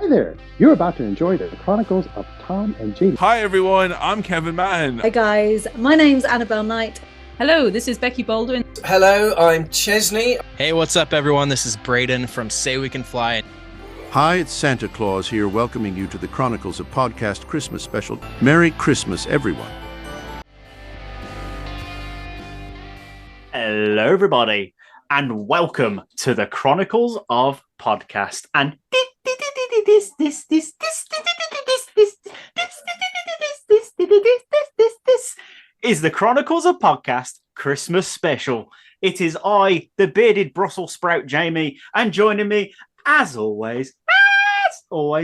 there, you're about to enjoy the Chronicles of Tom and JD. Hi everyone, I'm Kevin Mann. Hi guys, my name's Annabelle Knight. Hello, this is Becky Baldwin. Hello, I'm Chesney. Hey, what's up everyone? This is Braden from Say We Can Fly. Hi, it's Santa Claus here welcoming you to the Chronicles of Podcast Christmas Special. Merry Christmas, everyone. Hello everybody, and welcome to the Chronicles of Podcast. And this is the Chronicles of Podcast Christmas Special. It is I, the bearded Brussels sprout Jamie, and joining me, as always,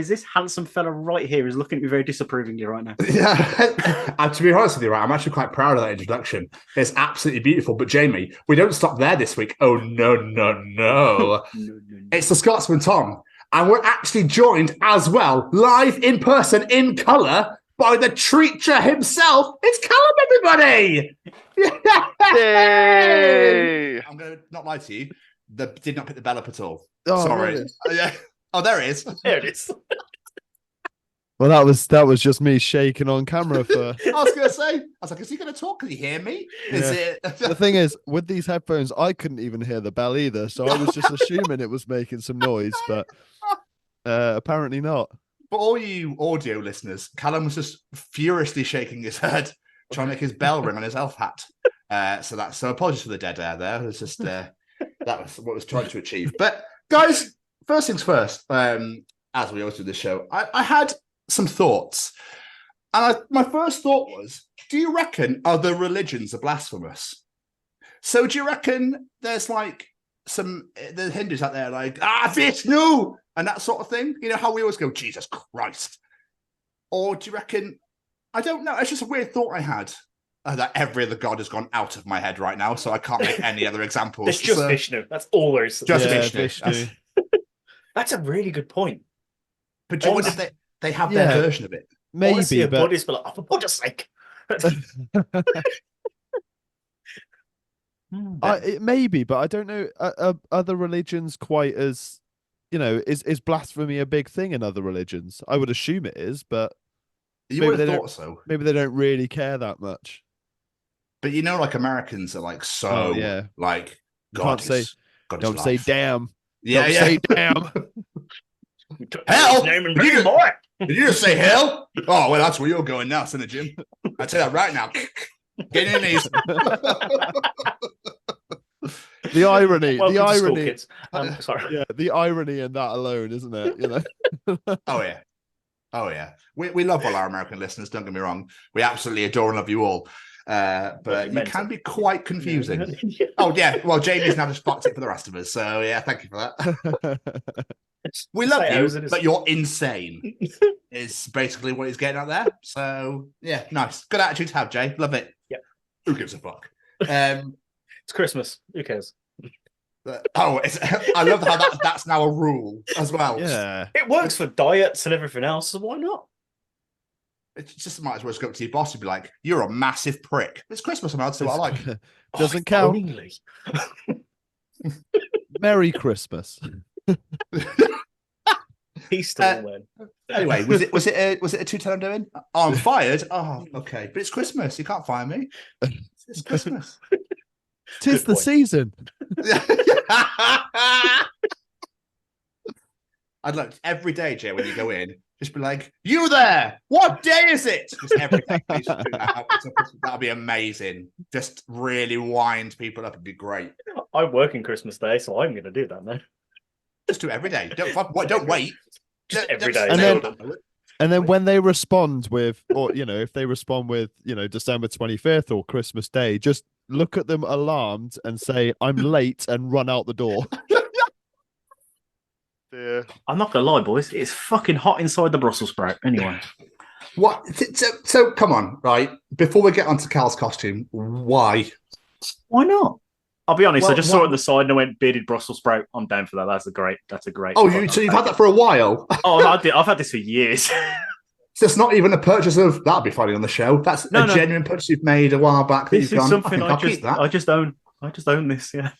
this handsome fella right here is looking at me very disapprovingly right now. Yeah, and to be honest with you, right, I'm actually quite proud of that introduction. It's absolutely beautiful. But Jamie, we don't stop there this week. Oh, no. It's the Scotsman Tom. And we're actually joined as well, live in person, in colour, by the Treacher himself. It's Callum, everybody! Yay! I'm going to not lie to you. Did not pick the bell up at all. Oh, sorry. Really? Oh, there it is. There it is. Well, that was just me shaking on camera for. I was going to say, is he going to talk? Can you hear me? Is it? The thing is, with these headphones, I couldn't even hear the bell either, so I was just assuming it was making some noise, but apparently not. For all you audio listeners, Callum was just furiously shaking his head, trying to make his bell ring on his elf hat. So apologies for the dead air there. It was just that was what I was trying to achieve. But guys, first things first. As we always do this show, I had some thoughts, and my first thought was: do you reckon other religions are blasphemous? So do you reckon there's like the Hindus out there like Vishnu and that sort of thing? You know how we always go, Jesus Christ. Or do you reckon, I don't know, it's just a weird thought I had. That every other god has gone out of my head right now, so I can't make any other examples. It's just Vishnu. That's all there is. Just Vishnu. That's a really good point. But do you wonder if they have their version of it? Maybe, Honestly, but... Buddhist, but like, for Buddha's sake. Maybe, but I don't know. Other religions quite as, is blasphemy a big thing in other religions? I would assume it is, but you would have thought so. Maybe they don't really care that much. But like Americans are like like God don't say damn. Yeah, don't say damn. Hell! Did you just say hell? Oh, well, that's where you're going now, son of Jim. I tell you that right now. Get in your knees. The irony. Sorry. Yeah, the irony in that alone, isn't it? Oh yeah. We love all our American listeners. Don't get me wrong. We absolutely adore and love you all. But you can be quite confusing. Yeah. Oh yeah. Well, Jamie's now just fucked it for the rest of us. So yeah, thank you for that. We love you, but you're insane. Is basically what he's getting out there. So yeah, nice, good attitude to have, Jay. Love it. Yeah. Who gives a fuck? It's Christmas. Who cares? I love how that's now a rule as well. Yeah, it works for diets and everything else. So why not? It just might as well just go up to your boss and be like, "You're a massive prick." It's Christmas, I'm allowed to do what I like. Doesn't count. Merry Christmas. He's still when. Anyway, was it a two-tone I'm doing? Oh, I'm fired. Oh, okay, but it's Christmas. You can't fire me. It's Christmas. 'Tis the season. I'd like every day, Jay, when you go in, just be like, "You there? What day is it?" Just every day. Please just do that. That'd be amazing. Just really wind people up. It'd be great. I work in Christmas Day, so I'm going to do that now. Just do it every day. Don't wait. Just every day. And then when they respond with, or if they respond with, December 25th or Christmas Day, just look at them alarmed and say, "I'm late," and run out the door. Yeah. I'm not gonna lie, boys. It's fucking hot inside the Brussels sprout. Anyway, what? So come on, right? Before we get onto Cal's costume, why? Why not? I'll be honest. I just saw it at the side and I went bearded Brussels sprout. I'm down for that. That's a great. Oh, so you've had that for a while? Oh, I've had this for years. So it's not even a purchase of that'd be funny on the show. That's a genuine purchase you've made a while back. This is something I just own. I just own this. Yeah.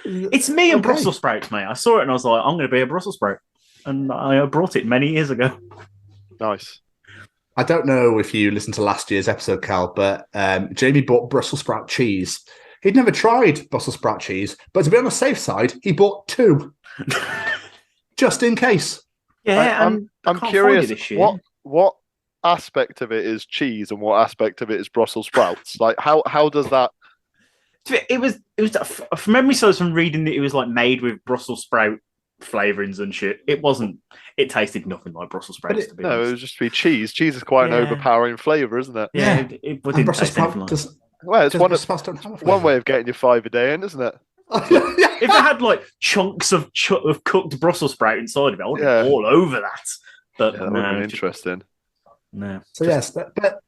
It's me and Brussels sprouts, mate. I saw it and I was like, I'm going to be a Brussels sprout. and I brought it many years ago. Nice. I don't know if you listened to last year's episode, Cal, but Jamie bought Brussels sprout cheese. He'd never tried Brussels sprout cheese, but to be on the safe side, he bought 2. Just in case. Yeah, I'm curious what aspect of it is cheese and what aspect of it is Brussels sprouts? Like how does that? It was from memory serves from reading that it was like made with Brussels sprout flavorings and shit. It wasn't. It tasted nothing like Brussels sprouts. To be honest. It would just be cheese. Cheese is quite an overpowering flavor, isn't it? Yeah, it didn't taste anything like. Well, it's one way of getting your 5 a day in, isn't it? If it had like chunks of cooked Brussels sprout inside of it, I would be all over that. But that would have been interesting. No. So yes, but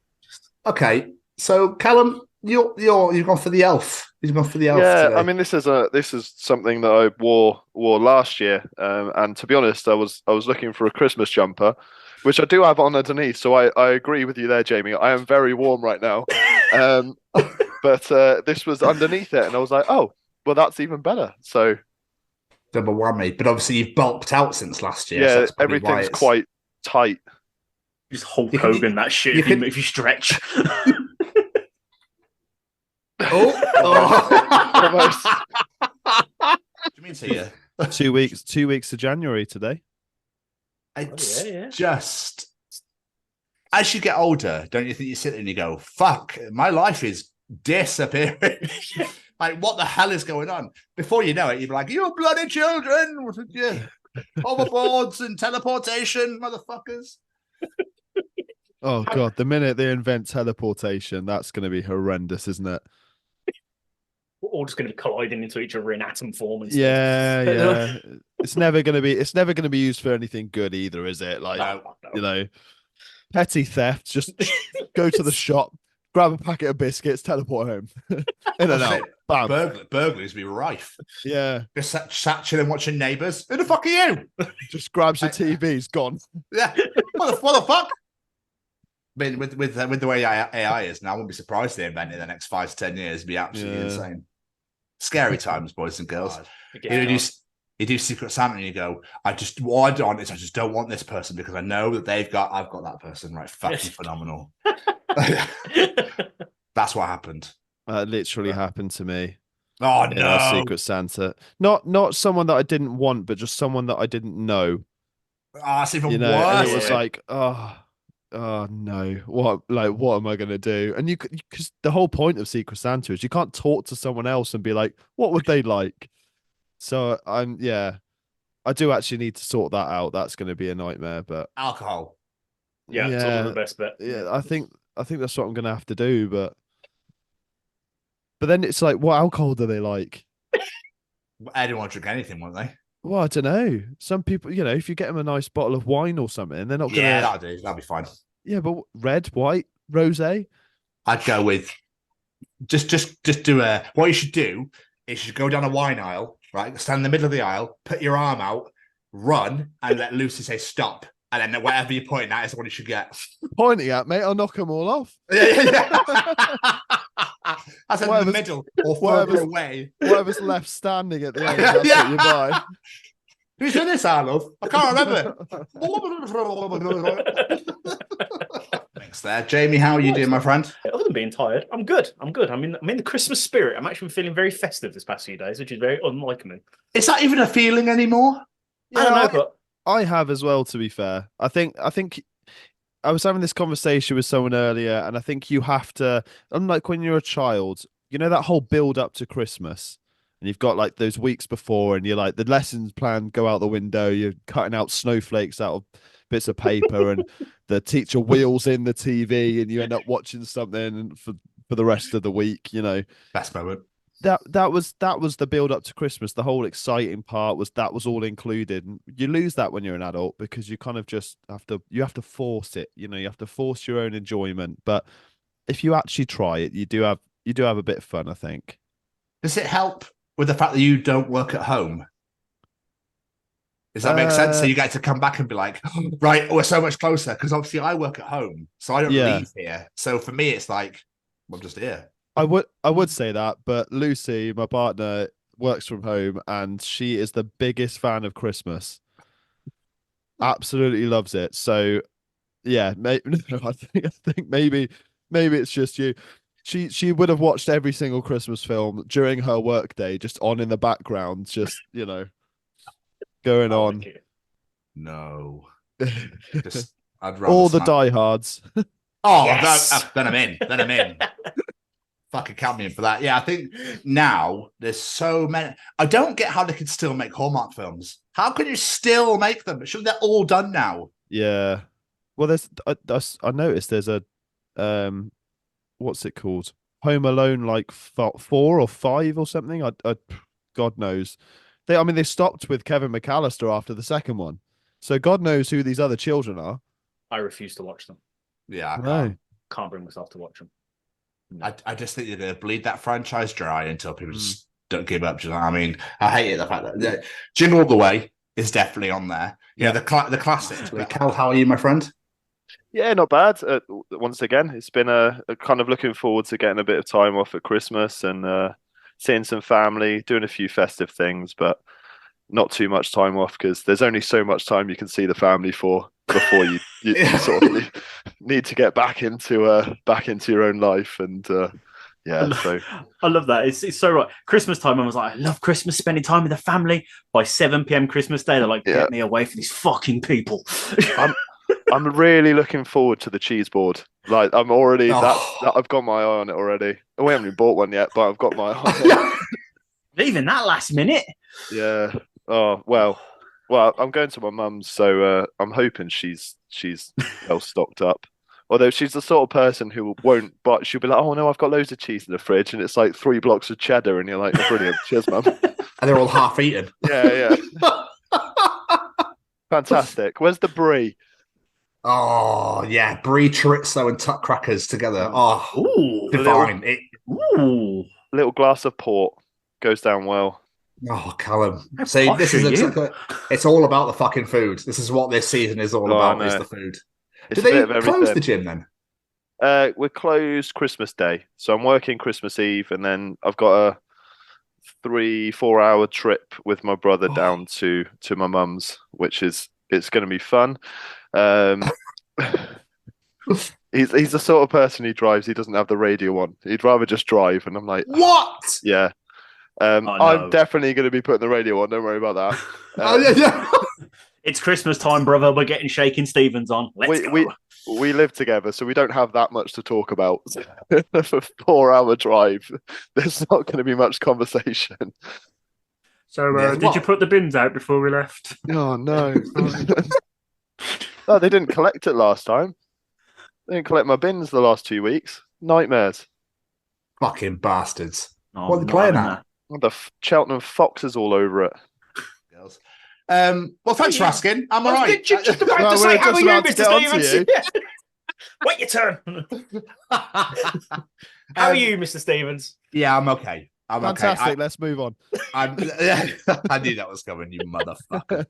okay. So Callum, you've gone for the elf. You've gone for the elf. Yeah, today. I mean this is something that I wore last year, and to be honest, I was looking for a Christmas jumper, which I do have on underneath. So I agree with you there, Jamie. I am very warm right now, but this was underneath it, and I was like, oh, well, that's even better. So double whammy. But obviously, you've bulked out since last year. Yeah, so everything's quite tight. Just Hulk Hogan that shit if you stretch. Almost. What do you mean, so yeah? 2 weeks to January today. It's just as you get older, don't you think you sit there and you go, "Fuck, my life is disappearing." Like, what the hell is going on? Before you know it, you're like, "You bloody children, overboards and teleportation, motherfuckers." Oh god, the minute they invent teleportation, that's going to be horrendous, isn't it? We're all just going to be colliding into each other in atom form and stuff. Yeah. It's never going to be used for anything good either, is it? Like, no. Petty theft. Just go to the shop, grab a packet of biscuits, teleport home. In and out. Bam. Burglaries be rife. Yeah. Just sat chilling watching Neighbours. Who the fuck are you? Just grabs your TV, he's gone. Yeah. What the fuck? I mean, with the way AI is now, I wouldn't be surprised if they invent it in the next 5 to 10 years. It'd be absolutely insane. Scary times, boys and girls. You do Secret Santa and you go, I just don't want this person because I know that I've got that person, right? Fucking phenomenal. That's what happened. That literally happened to me. Oh no! Secret Santa, not someone that I didn't want, but just someone that I didn't know. Oh, that's even worse. And it was like, oh no, what am I gonna do? And because the whole point of Secret Santa is you can't talk to someone else and be like, what would they like? So I do actually need to sort that out. That's going to be a nightmare. But alcohol, it's all the best bet. Yeah, I think that's what I'm going to have to do. But then it's like, what alcohol do they like? Anyone will drink anything, won't they? Well, I don't know. Some people, if you get them a nice bottle of wine or something, they're not going to. Yeah, that'll be fine. Yeah, but red, white, rosé. I'd go with just do what you should do is you go down a wine aisle, right? Stand in the middle of the aisle, put your arm out, run, and let Lucy say stop. And then whatever you're pointing at is what you should get. Pointing at, mate, I'll knock them all off. Yeah. That's in the middle or further away. Whatever's left standing at the end, that's what you buy. Who's in this, Arnold? I can't remember. Thanks there. Jamie, how are you doing, my friend? Other than being tired, I'm good. I'm in the Christmas spirit. I'm actually feeling very festive this past few days, which is very unlike me. Is that even a feeling anymore? I don't know, but I have as well, to be fair. I think I was having this conversation with someone earlier, and I think you have to, unlike when you're a child, that whole build up to Christmas, and you've got like those weeks before, and you're like, the lessons plan go out the window, you're cutting out snowflakes out of bits of paper, and the teacher wheels in the TV, and you end up watching something for the rest of the week, Best moment. That was the build up to Christmas. The whole exciting part was all included. And you lose that when you're an adult because you kind of just have to force it. You have to force your own enjoyment. But if you actually try it, you do have a bit of fun, I think. Does it help with the fact that you don't work at home? Does that make sense? So you get to come back and be like, right, we're so much closer because obviously I work at home, so I don't leave here. So for me, it's like I'm just here. I would say that, but Lucy, my partner, works from home and she is the biggest fan of Christmas. absolutely loves it. So yeah, I think maybe it's just you. She would have watched every single Christmas film during her work day, just on in the background, just going on. No, just I'd rather All the smack- diehards. Oh, Yes! then I'm in. Then I'm in. Fucking count me in for that. Yeah, I think now there's so many. I don't get how they can still make Hallmark films. How can you still make them? Shouldn't they're all done now? Yeah. Well, I noticed there's a what's it called? Home Alone, like 4 or 5 or something. I God knows. They stopped with Kevin McAllister after the second one, so God knows who these other children are. I refuse to watch them. Yeah, I No. Can't bring myself to watch them. I just think they're going to bleed that franchise dry until people just don't give up. Do you know what I mean? I hate it, the fact that Jingle All the Way is definitely on there. Yeah, the classics. Cal, how are you, my friend? Yeah, not bad. Once again, it's been a kind of looking forward to getting a bit of time off at Christmas and seeing some family, doing a few festive things, but not too much time off because there's only so much time you can see the family for before you sort of need to get back into your own life. And so I love that. It's so right. Christmas time, I was like, I love Christmas, spending time with the family. By 7 p.m. Christmas Day, they're like, get me away from these fucking people. I'm really looking forward to the cheese board. Like I'm already I've got my eye on it already. We haven't even bought one yet, but I've got my eye on it. Even that last minute. Yeah. Oh well, I'm going to my mum's, so I'm hoping she's well stocked up. Although she's the sort of person who won't, but she'll be like, "Oh no, I've got loads of cheese in the fridge, and it's like 3 blocks of cheddar," and you're like, oh, "Brilliant, cheers, mum." And they're all half eaten. Yeah. Fantastic. Where's the brie? Oh yeah, brie, chorizo, and tuck crackers together. Oh, divine! Little glass of port goes down well. Oh, Callum. See, this is exactly. It's all about the fucking food. This is what this season is all about. Is the food. It's Do they close the gym then? We're closed Christmas Day, so I'm working Christmas Eve, and then I've got a 3-4 hour trip with my brother down to my mum's, which it's going to be fun. He's the sort of person who drives. He doesn't have the radio on. He'd rather just drive, and I'm like, what? Yeah. I'm definitely going to be putting the radio on. Don't worry about that. It's Christmas time, brother. We're getting Shaking Stevens on. Let's go. We live together, so we don't have that much to talk about. For 4-hour drive, there's not going to be much conversation. So, did you put the bins out before we left? Oh no! No, they didn't collect it last time. They didn't collect my bins the last 2 weeks. Nightmares. Fucking bastards! Oh, what are they playing at? The Cheltenham Foxes all over it. Girls. Well, thanks for asking. I'm all right. Just about to say, how are you, Mr. Stevens? Wait your turn. How are you, Mr. Stevens? Yeah, I'm okay. I'm Fantastic. okay. Let's move on. I knew that was coming, you motherfucker.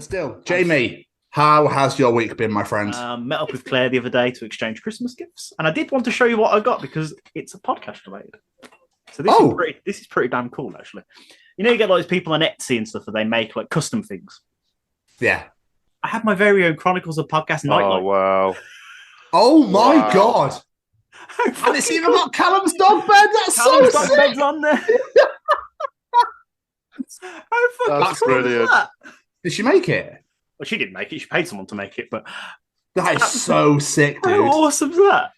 Still, Jamie, how has your week been, my friend? Met up with Claire the other day to exchange Christmas gifts, and I did want to show you what I got because it's a podcast related. So this is pretty damn cool, actually. You know, you get like those people on Etsy and stuff, and they make like custom things. Yeah. I had my very own Chronicles of Podcast nightlight. Oh wow! Oh my god! And it's even got Callum's dog bed. That's Callum's so dog sick. bed's on there. How fucking That's cool is brilliant. that? Did she make it? Well, she didn't make it. She paid someone to make it, but That is so sick, dude. how awesome is that?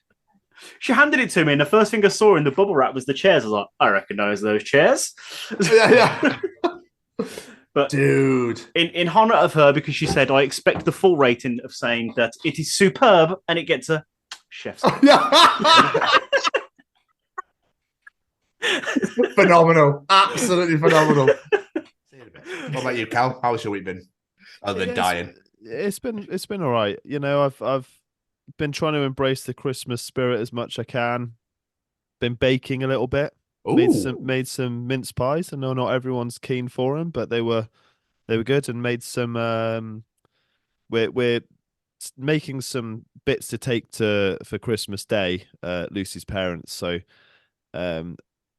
She handed it to me, and the first thing I saw in the bubble wrap was the chairs. I was like, I recognise those chairs. Yeah. But dude, in honour of her, because she said, I expect the full rating of saying that it is superb, and it gets a chef's. Phenomenal. Absolutely phenomenal. What about you, Cal? How's your week been? Other than dying. It's been all right. You know, I've been trying to embrace the Christmas spirit as much as I can. Been baking a little bit. Made some mince pies. I know not everyone's keen for them, but they were good. And made some. We're making some bits to take for Christmas Day. Lucy's parents. So,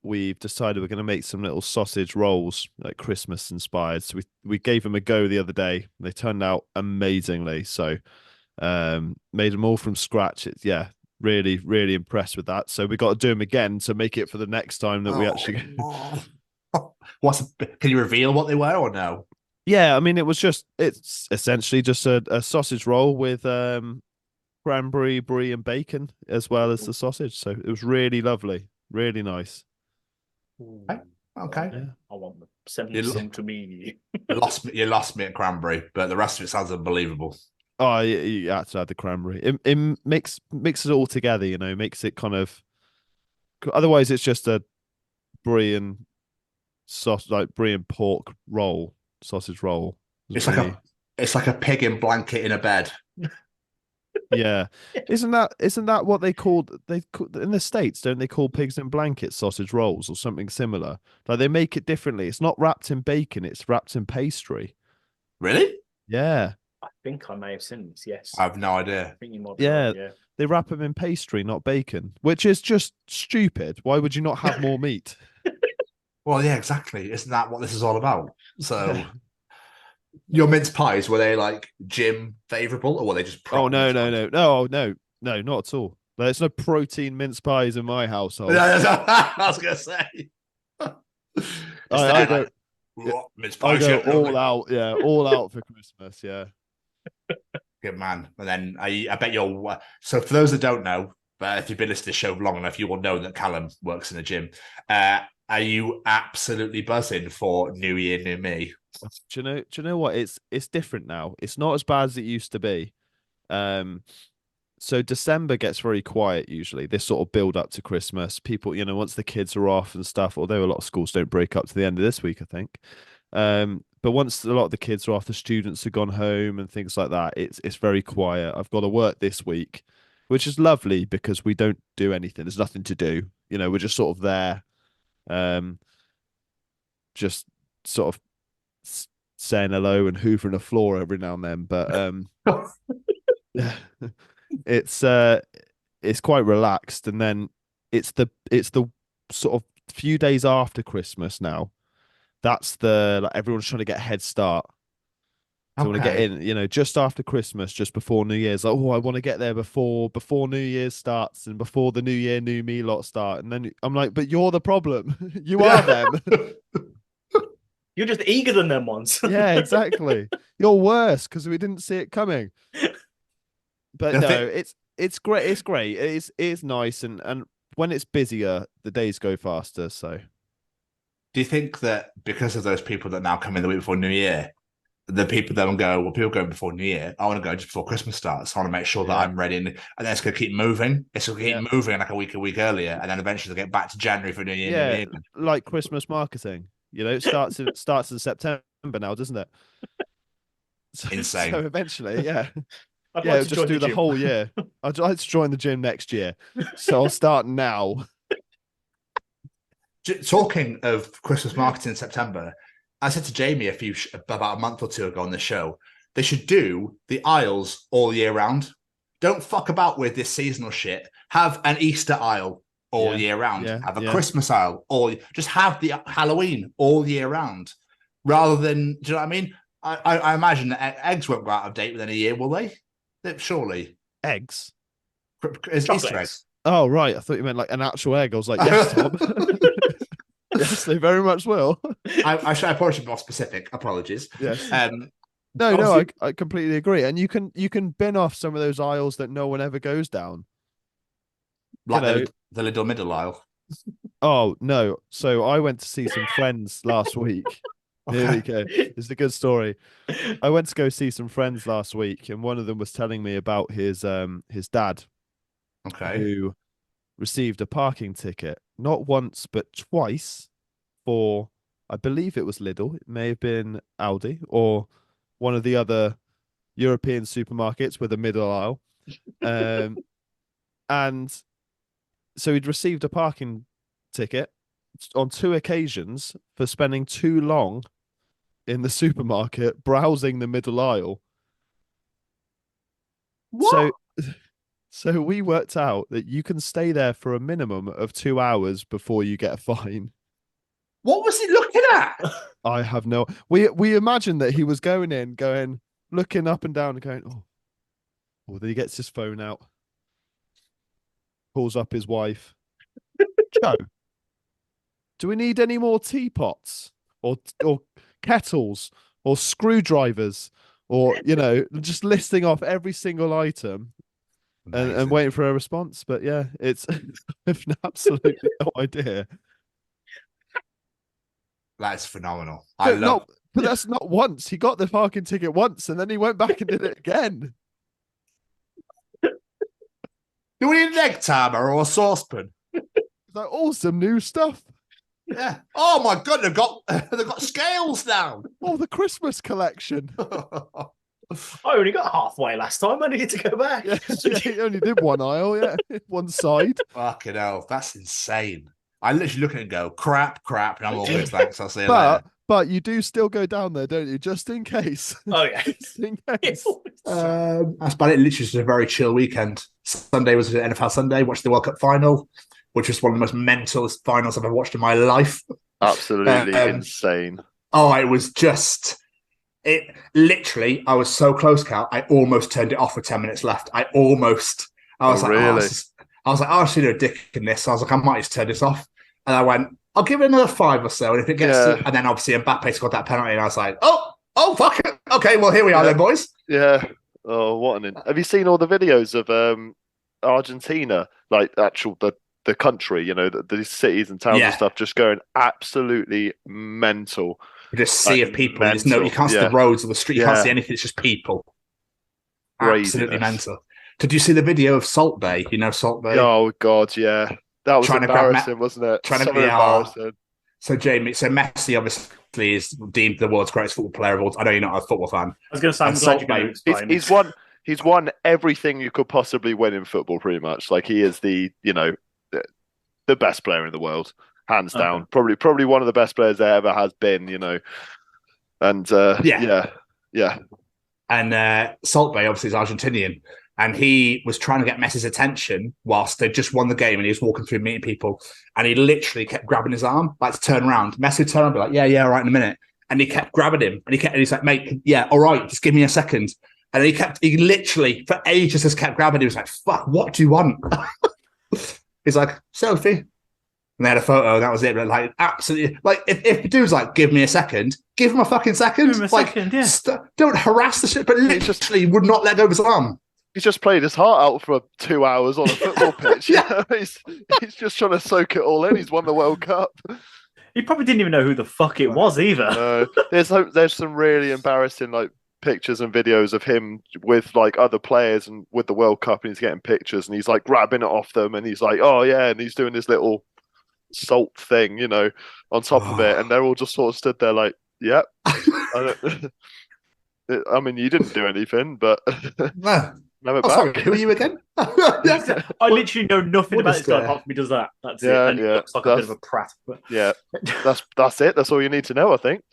we've decided we're going to make some little sausage rolls, like Christmas inspired. So we gave them a go the other day. They turned out amazingly. So made them all from scratch. It's really, really impressed with that. So we got to do them again to make it for the next time that we actually. Can you reveal what they were or no? Yeah, I mean, it's essentially just a sausage roll with cranberry, brie, and bacon as well as the sausage. So it was really lovely, really nice. Okay. Yeah. I want them. Send some to me. You lost me at cranberry, but the rest of it sounds unbelievable. Oh, you had to add the cranberry. It mixes it all together, makes it kind of. Otherwise, it's just a brie and brie and pork roll, sausage roll. It's like a pig in blanket in a bed. Yeah, isn't that what they in the States? Don't they call pigs in blankets sausage rolls or something similar? Like they make it differently. It's not wrapped in bacon; it's wrapped in pastry. Really? Yeah. I think I may have seen this. Yes. I have no idea. I think you might be Yeah. right, yeah. They wrap them in pastry, not bacon, which is just stupid. Why would you not have more meat? Well, yeah, exactly. Isn't that what this is all about? So, your mince pies, were they like gym favorable, or were they just? Oh no, not at all. There's no protein mince pies in my household. I was gonna say. I go mince pies, all out, all out for Christmas, yeah. Good man. And then I bet you'll. So for those that don't know, but if you've been listening to the show long enough, you will know that Callum works in a gym. Are you absolutely buzzing for New Year, New Me? Do you know what? It's different now. It's not as bad as it used to be. So December gets very quiet usually. This sort of build up to Christmas. People, once the kids are off and stuff, although a lot of schools don't break up to the end of this week, I think. But once a lot of the kids are off, the students have gone home and things like that, it's very quiet. I've got to work this week, which is lovely because we don't do anything. There's nothing to do. We're just sort of there. Just sort of saying hello and hoovering the floor every now and then, but it's quite relaxed. And then it's the sort of few days after Christmas now. That's everyone's trying to get a head start. So I want to get in, just after Christmas, just before New Year's. Like, I want to get there before New Year's starts and before the New Year, New Me lot start. And then I'm like, but you're the problem. You are them. You're just eager than them ones. Yeah, exactly. You're worse because we didn't see it coming. But no, it's great. It's great. It's nice, and when it's busier, the days go faster. So, do you think that because of those people that now come in the week before New Year, the people that will go, well, people going before New Year, I want to go just before Christmas starts. I want to make sure that I'm ready, and then it's going to keep moving. It's going to keep moving like a week earlier, and then eventually they'll get back to January for New Year. Yeah, New Year. Like Christmas marketing. It starts in September now, doesn't it? Insane. So eventually, yeah. I'd Yeah, like to just join do the gym. whole year. I'd like to join the gym next year. So I'll start now. Talking of Christmas marketing in September, I said to Jamie about a month or two ago on the show, they should do the aisles all year round. Don't fuck about with this seasonal shit. Have an Easter aisle all year round. Have a Christmas aisle, just have the Halloween all year round. Rather than, do you know what I mean? I imagine that eggs won't go out of date within a year, will they? Surely. Eggs? Easter eggs. Oh, right. I thought you meant like an actual egg. I was like, yes, Tom. Yes, they very much will. I probably should be more specific. Apologies. Yes. No, I completely agree. And you can bin off some of those aisles that no one ever goes down. Like the little middle aisle. Oh, no. So I went to see some friends last week. Here we go. It's a good story. I went to go see some friends last week, and one of them was telling me about his dad, who received a parking ticket not once but twice for, I believe it was Lidl. It may have been Aldi or one of the other European supermarkets with a middle aisle, and so he'd received a parking ticket on 2 occasions for spending too long in the supermarket browsing the middle aisle. What? So we worked out that you can stay there for a minimum of 2 hours before you get a fine. What was he looking at? I have no. We imagined that he was looking up and down and going, oh, then he gets his phone out, calls up his wife. Joe, do we need any more teapots or kettles or screwdrivers or, just listing off every single item and waiting for a response? But yeah, it's I've absolutely no idea. That's phenomenal. But that's not once. He got the parking ticket once and then he went back and did it again. Do we need an egg timer or a saucepan? Like awesome new stuff. Yeah. Oh my god, they've got scales now. Oh, the Christmas collection. I only got halfway last time. I needed to go back. Yeah, he only did one aisle, one side. Fucking hell, that's insane. I literally look at it and go, crap, and I'm all good, thanks. I'll see you later. But you do still go down there, don't you? Just in case. Oh, yeah. Just in case. That's about it. Literally just a very chill weekend. Sunday was an NFL Sunday, watched the World Cup final, which was one of the most mental finals I've ever watched in my life. Absolutely insane. Oh, it was just... Literally, I was so close, Cal, I almost turned it off with 10 minutes left. I was like, really? I've seen a dick in this. I was like, I might just turn this off. And I went, I'll give it another 5 or so. And if it gets and then obviously Mbappe scored that penalty, and I was like, oh, fuck it. Okay, well, here we are then, boys. Yeah. Oh, what an... Have you seen all the videos of Argentina, like the country, the cities and towns and stuff, just going absolutely mental. Just sea of people. You can't see the roads or the street. You can't see anything. It's just people. Absolutely mental. Did you see the video of Salt Bay? You know Salt Bay? Oh, God, yeah. That was embarrassing, wasn't it? Embarrassing. So Messi obviously is deemed the world's greatest football player of all time. I know you're not a football fan. I was going to say, I'm glad you're going to explain. He's won everything you could possibly win in football, pretty much. Like, he is the best player in the world, hands down. Probably one of the best players there ever has been, And yeah. And Salt Bay obviously is Argentinian. And he was trying to get Messi's attention whilst they just won the game, and he was walking through meeting people, and he literally kept grabbing his arm, like to turn around. Messi would turn around and be like, yeah, all right, in a minute. And he kept grabbing him, and he's like, mate, yeah, all right, just give me a second. And he literally, for ages, just kept grabbing him. He was like, fuck, what do you want? He's like, selfie. And they had a photo, and that was it. But like, absolutely, like, if the dude's like, give me a second, give him a fucking second. Give him a second, yeah. Don't harass the shit, but literally would not let go of his arm. He's just played his heart out for 2 hours on a football pitch. He's just trying to soak it all in. He's won the World Cup. He probably didn't even know who the fuck it was either. There's some really embarrassing pictures and videos of him with other players and with the World Cup, and he's getting pictures and he's grabbing it off them, and he's like, oh yeah, and he's doing this little salt thing, on top of it, and they're all just sort of stood there like, yep. I mean, you didn't do anything, but sorry, who are you again? I literally know nothing about this guy apart from he does that. That's it. And he looks like a bit of a prat. But... Yeah, that's it. That's all you need to know, I think.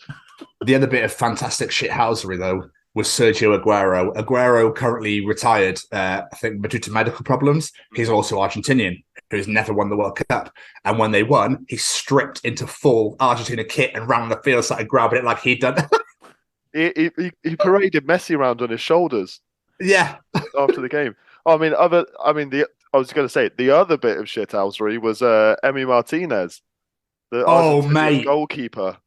The other bit of fantastic shithousery, though, was Sergio Aguero. Aguero currently retired, I think, due to medical problems. He's also Argentinian, who's never won the World Cup. And when they won, he stripped into full Argentina kit and ran the field, started grabbing it like he'd done. He paraded Messi around on his shoulders. Yeah. After the game. I was going to say, the other bit of shithousery was Emi Martinez, the Argentinian goalkeeper.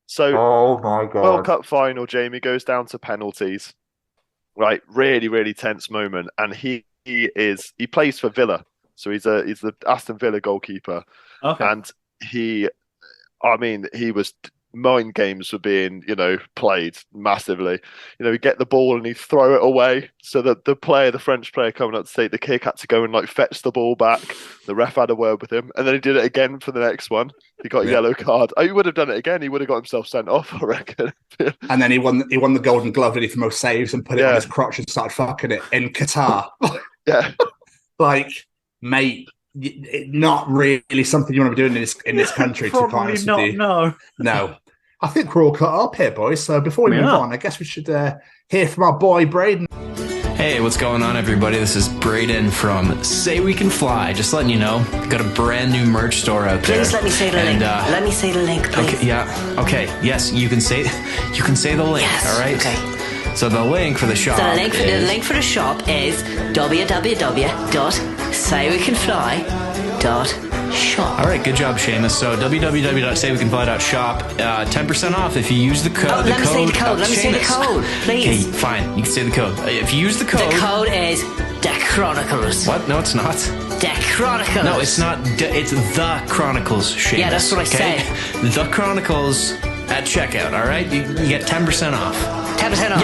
So, oh my God. World Cup final, Jamie, goes down to penalties. Right, really, really tense moment. And he plays for Villa. So he's the Aston Villa goalkeeper. Okay. And he was... mind games were being, played massively. He'd get the ball and he'd throw it away, so that the French player coming up to take the kick had to go and fetch the ball back. The ref had a word with him, and then he did it again for the next one. He got a yellow card. Oh, he would have done it again. He would have got himself sent off, I reckon. And then he won the Golden Glove, did he, for most saves, and put it on his crotch and started fucking it in Qatar. Yeah, mate. Not really something you want to be doing in this country. To be honest with you. No. I think we're all cut up here, boys. So before we move on, I guess we should hear from our boy Braden. Hey, what's going on, everybody? This is Braden from Say We Can Fly. Just letting you know, got a brand new merch store out there. Please let me say the link. Let me say the link, please. Okay, yeah. Okay. Yes, you can say the link. Yes, all right. Okay. So the link for the shop. So the link for the shop is www.saywecanfly.shop. All right, good job, Seamus. So www.saywecanfly.shop, 10% off if you use the code. Oh, let me say the code. Let me say the code, please. Okay, fine. You can say the code. If you use the code. The code is The Chronicles. What? No, it's not. The Chronicles. No, it's not. It's The Chronicles, Seamus. Yeah, that's what I said. The Chronicles at checkout, all right? You get 10% off. 10% off?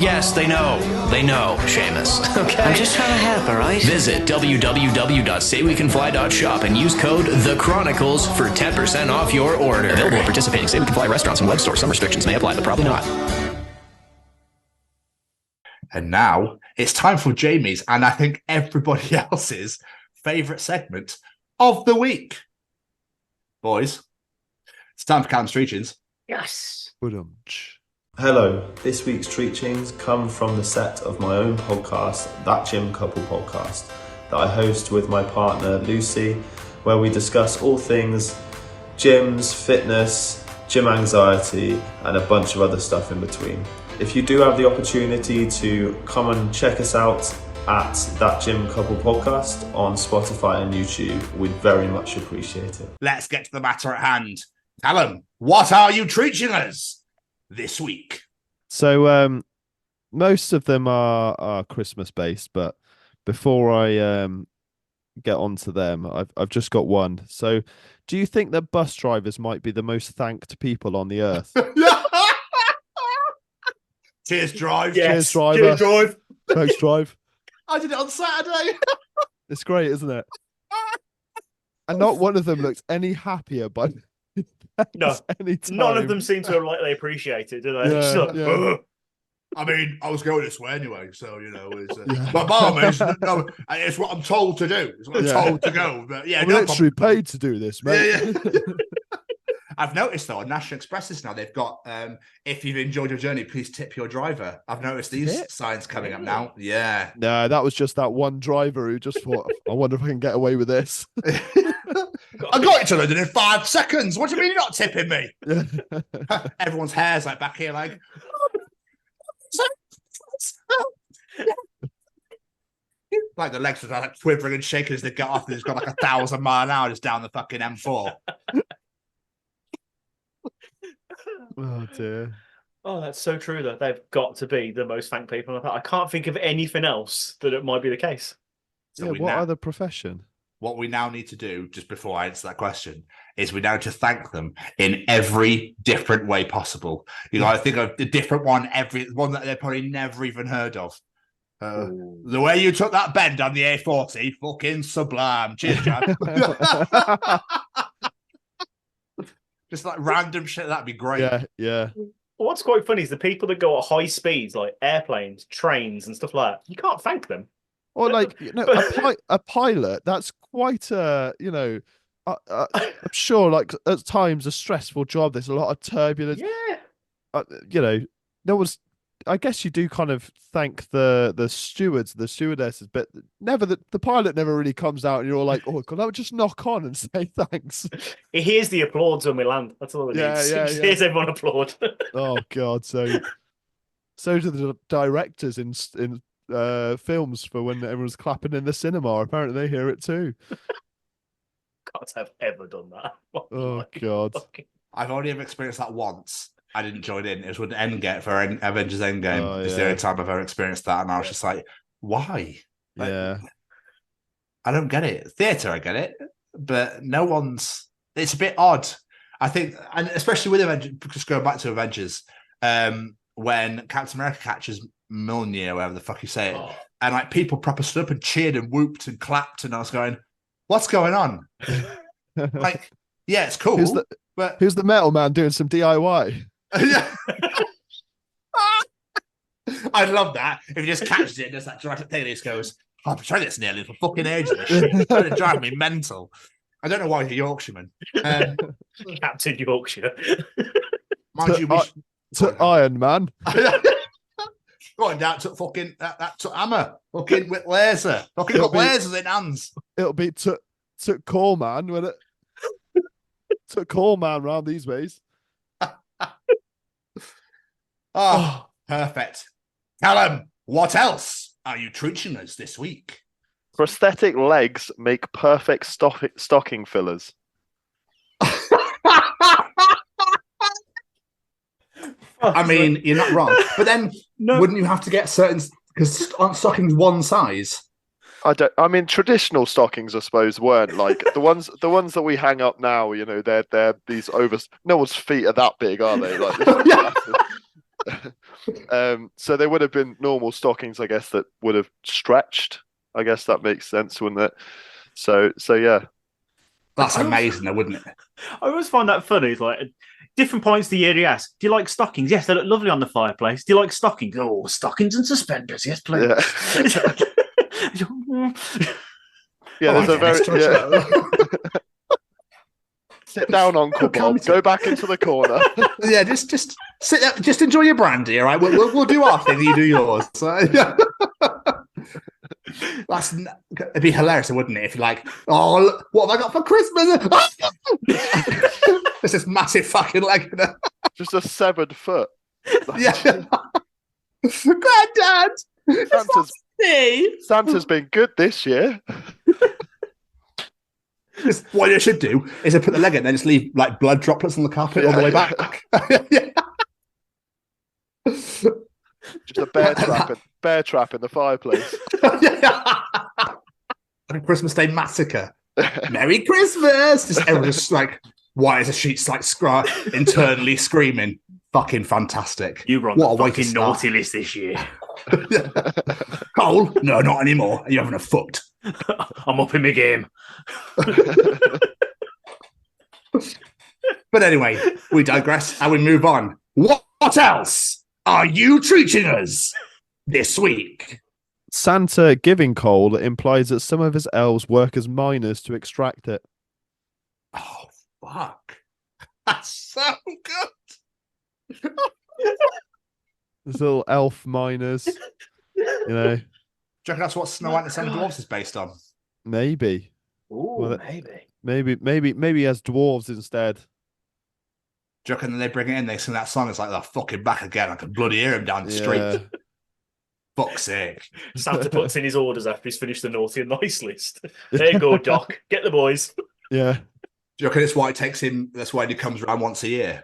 Yes, they know, Seamus. Okay? I'm just trying to help, all right? Visit www.saywecanfly.shop and use code The Chronicles for 10% off your order. Available at participating Say We Can Fly restaurants and web stores. Some restrictions may apply, but probably not. And now it's time for Jamie's and I think everybody else's favourite segment of the week. Boys, it's time for Callum's Treachings. Yes. Hello, this week's Treachings come from the set of my own podcast, That Gym Couple Podcast, that I host with my partner Lucy, where we discuss all things gyms, fitness, gym anxiety, and a bunch of other stuff in between. If you do have the opportunity to come and check us out at That Gym Couple Podcast on Spotify and YouTube, we'd very much appreciate it. Let's get to the matter at hand. Callum, what are you treating us this week? So most of them are Christmas based, but before I get onto them, I've just got one. So do you think that bus drivers might be the most thanked people on the earth? Cheers, drive. Yes. Cheers, driver. Cheers, drive. Thanks, drive. I did it on Saturday. It's great, isn't it? And not one of them looked any happier by No, any time. None of them seem to have like they appreciate it, do they? Yeah, Just like, yeah. I mean, I was going this way anyway, so you know. It's, but by all means, no, it's what I'm told to do. It's what I'm told to go. But yeah, I'm literally paid to do this, mate. Yeah. I've noticed though on National Expresses now they've got if you've enjoyed your journey, please tip your driver. I've noticed these signs coming up now. Yeah. No, that was just that one driver who just thought, I wonder if I can get away with this. I got it to London in 5 seconds. What do you mean you're not tipping me? Everyone's hair's like back here, like. Like the legs are like quivering and shaking as they get off, and it's got like 1,000 mile an hour just down the fucking M4. Oh dear. oh, that's so true. That they've got to be the most thanked people. I can't think of anything else that it might be the case. So what other profession? What we now need to do, just before I answer that question, is we now need to thank them in every different way possible. You know, I think of a different one, every one that they've probably never even heard of. The way you took that bend on the A40, fucking sublime. Cheers, John. Just like random shit, that'd be great. Yeah. What's quite funny is the people that go at high speeds, like airplanes, trains, and stuff like that. You can't thank them. Or like, you know, a pilot, that's quite a, you know, I'm sure like at times a stressful job. There's a lot of turbulence. Yeah. You know, there was, I guess you do kind of thank the stewards, the stewardesses, but never the pilot never really comes out and you're all like, oh, God, I would just knock on and say thanks. He hears the applause when we land. That's all it needs. He just hears everyone applaud. Oh, God. So do the directors in films for when everyone's clapping in the cinema. Apparently they hear it too. Can't have ever done that. Oh God. I've only ever experienced that once. I didn't join in. It was with Endgame for Avengers Endgame. It's the only time I've ever experienced that, and I was just like, why? Like, I don't get it. Theatre, I get it, but no one's. It's a bit odd. I think, and especially with Avengers, just going back to Avengers, when Captain America catches Mjolnir, whatever the fuck you say it, and like people proper stood up and cheered and whooped and clapped, and I was going, "What's going on?" Like, yeah, it's cool. But who's the metal man doing some DIY? I love that. If he just catches it, does that dramatic thing, and he just goes, "I've been trying this nearly for fucking ages. It's trying to drive me mental." I don't know why he's a Yorkshireman. Captain Yorkshire. Mind you, to Iron Man. Going down to fucking that to hammer, fucking with laser. Fucking got lasers in hands. It'll be took call man when it took call man round these ways. Oh, perfect. Callum, what else are you treating us this week? Prosthetic legs make perfect stocking fillers. I mean, you're not wrong. But then, wouldn't you have to get certain... Because aren't stockings one size? I mean, traditional stockings, I suppose, weren't like the ones that we hang up now. You know, they're these over. No one's feet are that big, are they? Like, so they would have been normal stockings, I guess, that would have stretched. I guess that makes sense, wouldn't it? So yeah. That's amazing, though, wouldn't it? I always find that funny. It's like, at different points of the year, you ask, do you like stockings? Yes, they look lovely on the fireplace. Do you like stockings? Oh, stockings and suspenders. Yes, please. Yeah, there's a very... Sit down, Uncle Bob. Go back into the corner. Yeah, just sit there. Just enjoy your brandy, all right? We'll do our thing, you do yours. So, it'd be hilarious, wouldn't it? If you're like, oh, look, what have I got for Christmas? There's this massive fucking leg. Just a severed foot. Yeah. Granddad! Santa's been good this year. What you should do is put the leg in and then just leave like blood droplets on the carpet all the way back. Just a bear trap in the fireplace. Christmas Day massacre. Merry Christmas! Just everyone just like white as a sheet, like internally screaming. Fucking fantastic. You were on what the a fucking naughty list this year. Cole? No, not anymore. You're having a foot. I'm up in my game. But anyway, we digress and we move on. What else are you treating us this week? Santa giving coal implies that some of his elves work as miners to extract it. Oh, fuck. That's so good. There's little elf miners, you know. Do you reckon that's what Snow White and the Seven Dwarfs is based on? Maybe. Ooh, maybe as dwarves instead. Do you reckon they bring it in, they sing that song, it's like they're fucking back again. I can bloody hear him down the street. Fuck's sake. Santa puts in his orders after he's finished the naughty and nice list. There you go, Doc. Get the boys. Yeah. Do you reckon that's why it takes him, that's why he comes around once a year?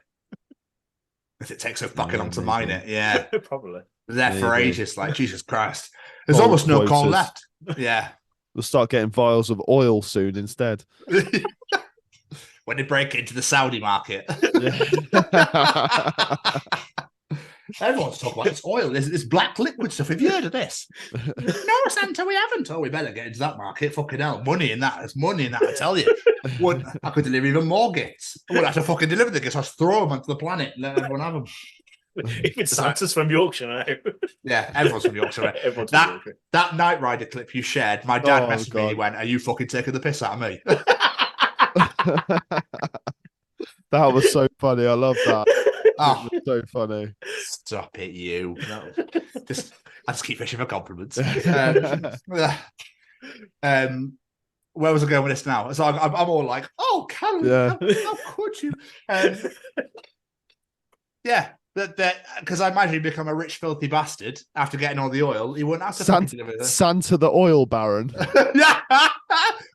If it takes so fucking long to mine it, yeah. Probably. They're there for ages, like, Jesus Christ. There's almost no coal left. Yeah. We'll start getting vials of oil soon instead. When they break into the Saudi market. Everyone's talking about this oil, this black liquid stuff. Have you heard of this? No, Santa, we haven't. Oh, we better get into that market. Fucking hell. Money in that. There's money in that, I tell you. I could deliver even more gifts. I wouldn't have to fucking deliver the gifts. I'll just throw them onto the planet and let everyone have them. Even Santa's from Yorkshire now. Yeah, everyone's from Yorkshire. Everyone's from Yorkshire. That Knight Rider clip you shared, my dad messaged me and he went, are you fucking taking the piss out of me? That was so funny. I love that. Oh, so funny. Stop it, you. No. I just keep fishing for compliments. Where was I going with this now? So I'm all like, oh, Callum, how could you? Yeah, because I imagine he'd become a rich, filthy bastard after getting all the oil. He wouldn't have to deliver this. Santa the oil baron.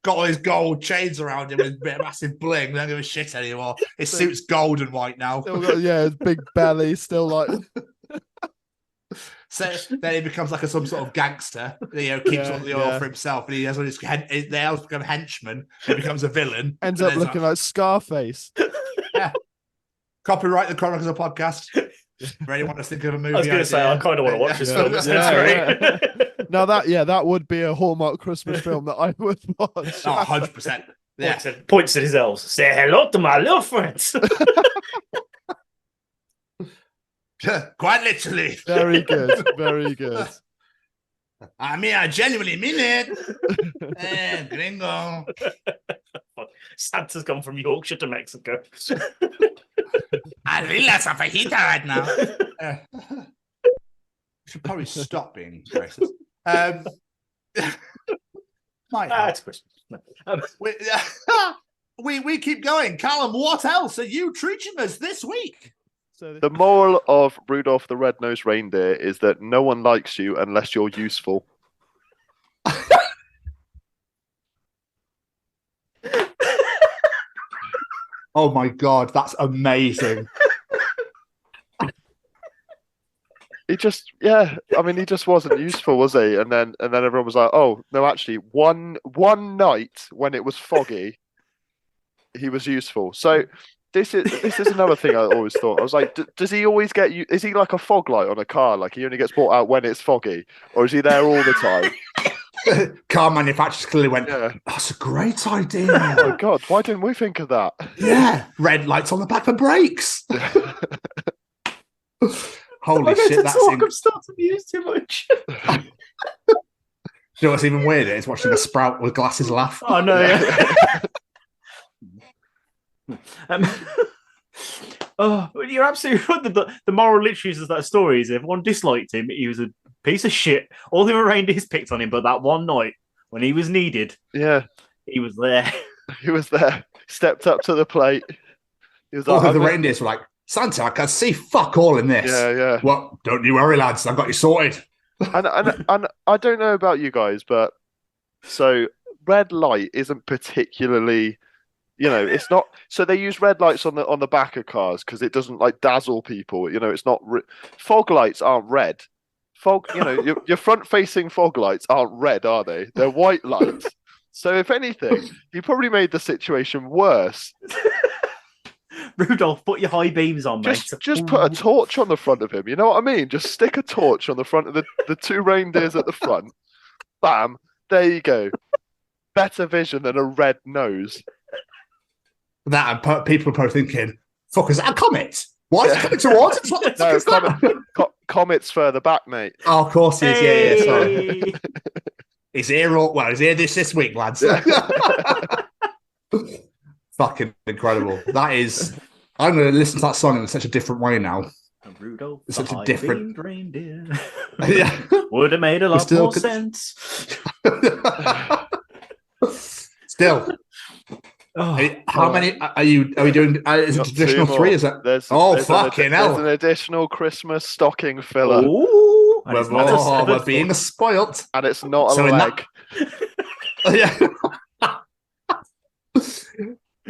Got all his gold chains around him with a bit of massive bling. Don't give a shit anymore. His suit's gold and white now. His big belly still like. So then he becomes like some sort of gangster. Keeps all the oil for himself, and he has all his the elves become henchmen. He becomes a villain. Ends up looking like Scarface. Yeah. Copyright the Chronicles of Podcast. Really want to think of a movie? I was going to say I kind of want to watch this film. It sounds great. Now that would be a Hallmark Christmas film that I would watch. 100%. Yeah. Points at his elves. Say hello to my little friends. Quite literally. Very good. Very good. I mean, I genuinely mean it. Gringo. Santa's gone from Yorkshire to Mexico. I realize I'm a fajita right now. should probably stop being racist. It's Christmas. We keep going. Callum, what else are you treating us this week? The moral of Rudolph the Red-Nosed Reindeer is that no one likes you unless you're useful. Oh my God, that's amazing. He just wasn't useful, was he? And then everyone was like, oh no, actually, one night when it was foggy, he was useful. So this is another thing I always thought. I was like, does he always get you? Is he like a fog light on a car? Like he only gets brought out when it's foggy, or is he there all the time? Car manufacturers clearly went, that's a great idea. Oh God, why didn't we think of that? Yeah, red lights on the back for brakes. Holy shit, that's I'm starting to use too much. You know what's even weirder is watching a sprout with glasses laugh. Oh no, yeah. You're absolutely right. The moral literally of that story is everyone disliked him. He was a piece of shit. All the reindeers picked on him, but that one night when he was needed, he was there. He was there. Stepped up to the plate. He was all of the reindeers were like, Santa, I can see fuck all in this. Yeah. Well, don't you worry, lads. I've got you sorted. And I don't know about you guys, but so red light isn't particularly, it's not. So they use red lights on the back of cars because it doesn't like dazzle people. It's not. Fog lights aren't red. Your front-facing fog lights aren't red, are they? They're white lights. So if anything, you probably made the situation worse. Rudolph, put your high beams on, mate. Just put a torch on the front of him. You know what I mean? Just stick a torch on the front of the two reindeers at the front. Bam. There you go. Better vision than a red nose. That and people are probably thinking, fuck, is that a comet? Why is it coming towards us? What the fuck is that? Comet's further back, mate. Oh, of course he is. Yeah, sorry. He's here he's here this week, lads. Fucking incredible. That is. I'm going to listen to that song in such a different way now. Rudolph, it's such a different reindeer. Yeah. Would have made a lot more sense. Still. How many are we doing? Is it traditional 3? Is that? There's fucking hell! There's an additional Christmas stocking filler. Ooh, we're being spoilt, and it's not a leg.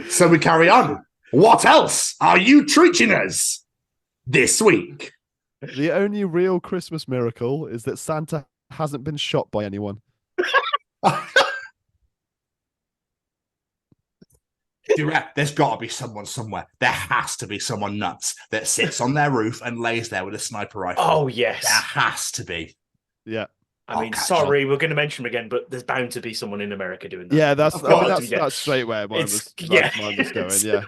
So we carry on. What else are you treating us this week? The only real Christmas miracle is that Santa hasn't been shot by anyone. There's got to be someone somewhere. There has to be someone nuts that sits on their roof and lays there with a sniper rifle. Oh, yes. There has to be. Yeah. I mean, sorry, we're going to mention him again, but there's bound to be someone in America doing that. Yeah, that's straight where mine was going, yeah.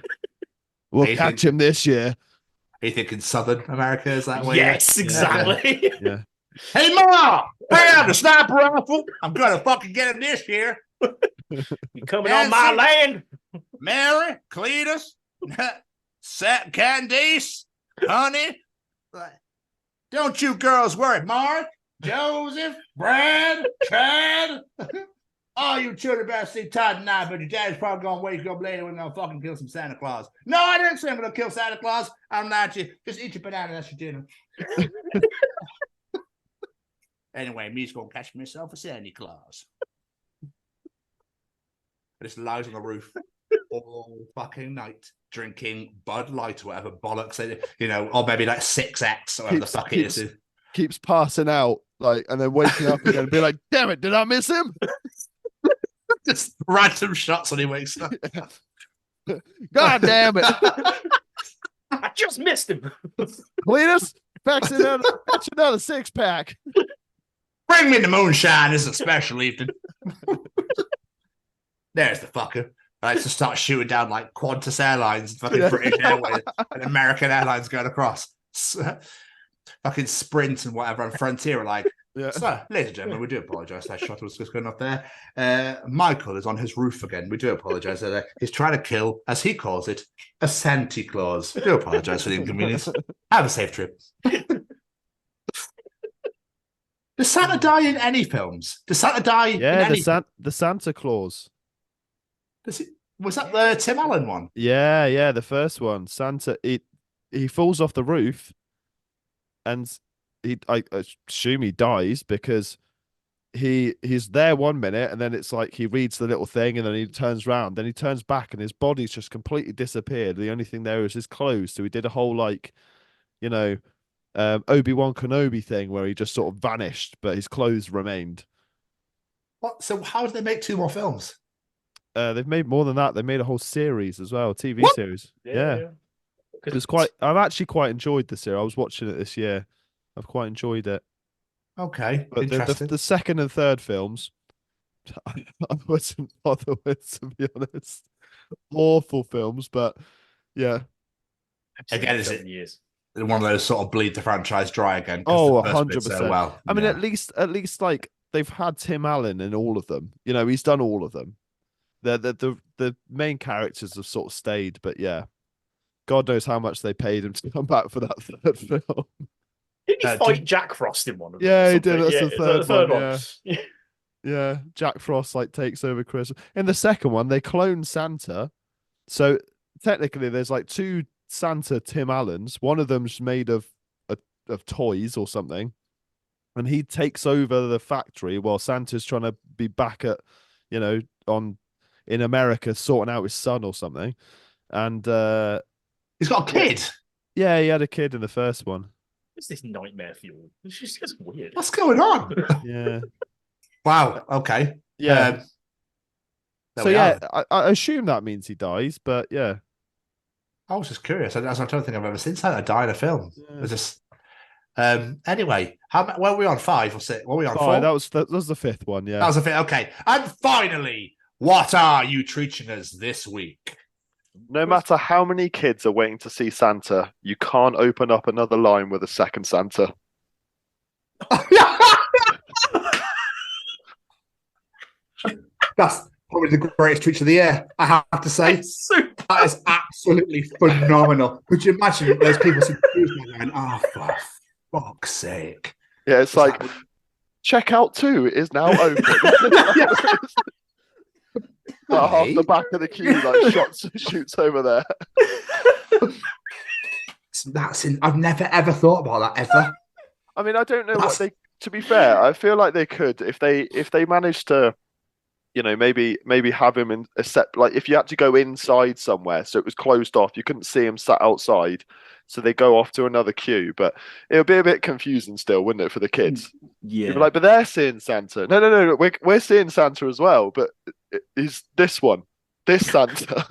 We'll catch him this year. Are you thinking Southern America? Is that way? Yes, exactly. Yeah. Hey, Ma! I have the sniper rifle. I'm going to fucking get him this year. You're coming on my land. Mary, Cletus, Candice, honey. Don't you girls worry. Mark, Joseph, Brad, Chad. All you children better see Todd tonight, but your daddy's probably going to wake up later when I'm going to fucking kill some Santa Claus. No, I didn't say I'm going to kill Santa Claus. I'm not you. Just eat your banana. That's your dinner. Anyway, me's going to catch myself a Santa Claus. I just lies on the roof all fucking night drinking Bud Light or whatever bollocks, or maybe like 6X or whatever the fuck it is. Keeps passing out, and then waking up again and be like, damn it, did I miss him? Just random shots when he wakes up. God damn it. I just missed him. Cletus, fetch another 6-pack. Bring me the moonshine. It's a special evening. There's the fucker. I like to start shooting down like Qantas Airlines, fucking British Airways, and American Airlines going across. Fucking Sprint and whatever, and Frontier are like, so, ladies and gentlemen, we do apologise. That shuttle was just going up there. Michael is on his roof again. We do apologise. He's trying to kill, as he calls it, a Santa Claus. We do apologise for the inconvenience. Have a safe trip. Does Santa die in any films? Does Santa die in any? The Santa Claus. Was that the Tim Allen one? Yeah, the first one. Santa, he falls off the roof, and I assume he dies because he's there 1 minute, and then it's like he reads the little thing, and then he turns around, then he turns back, and his body's just completely disappeared. The only thing there is his clothes. So he did a whole Obi-Wan Kenobi thing where he just sort of vanished, but his clothes remained. What? So how did they make 2 more films? They've made more than that. They made a whole series as well, a TV series. Yeah. It was I've actually quite enjoyed the series. I was watching it this year. I've quite enjoyed it. Okay, but interesting. The second and third films, I wasn't bothered with, to be honest. Awful films, but yeah. Again, is it one of those sort of bleed the franchise dry again? Oh, 100%. So well, I mean, at least like they've had Tim Allen in all of them. You know, he's done all of them. The main characters have sort of stayed, but yeah, God knows how much they paid him to come back for that third film. Didn't he fight Jack Frost in one of them? Yeah, he did. That's the third one. Yeah. Yeah, Jack Frost takes over Christmas. In the second one, they clone Santa. So technically, there's 2 Santa Tim Allens. One of them's made of toys or something, and he takes over the factory while Santa's trying to be back at, in America sorting out his son or something. And he's got a kid. Yeah, he had a kid in the first one. What's this nightmare fuel? It's just weird. What's going on? Yeah. Wow. Okay. Yeah. I assume that means he dies, but yeah. I was just curious. I don't think I've ever seen Santa die in a film. Yeah. It's just. Anyway, where were we on 5 or 6? What were we on 4? That was the 5th one. Yeah. That was the 5th. Okay. And finally, what are you treating us this week? No matter how many kids are waiting to see Santa, you can't open up another line with a second Santa. That's probably the greatest treat of the year, I have to say. That is absolutely phenomenal. Could you imagine those people going, oh, for fuck's sake. Yeah, it's like, checkout 2 is now open. Half the back of the queue shoots over there. I've never ever thought about that ever. I mean, I don't know what they. To be fair, I feel like they could if they managed to, maybe have him in a set. Like if you had to go inside somewhere, so it was closed off, you couldn't see him sat outside, so they go off to another queue. But it would be a bit confusing still, wouldn't it, for the kids? Yeah. But they're seeing Santa. No, we're seeing Santa as well, but is this Santa?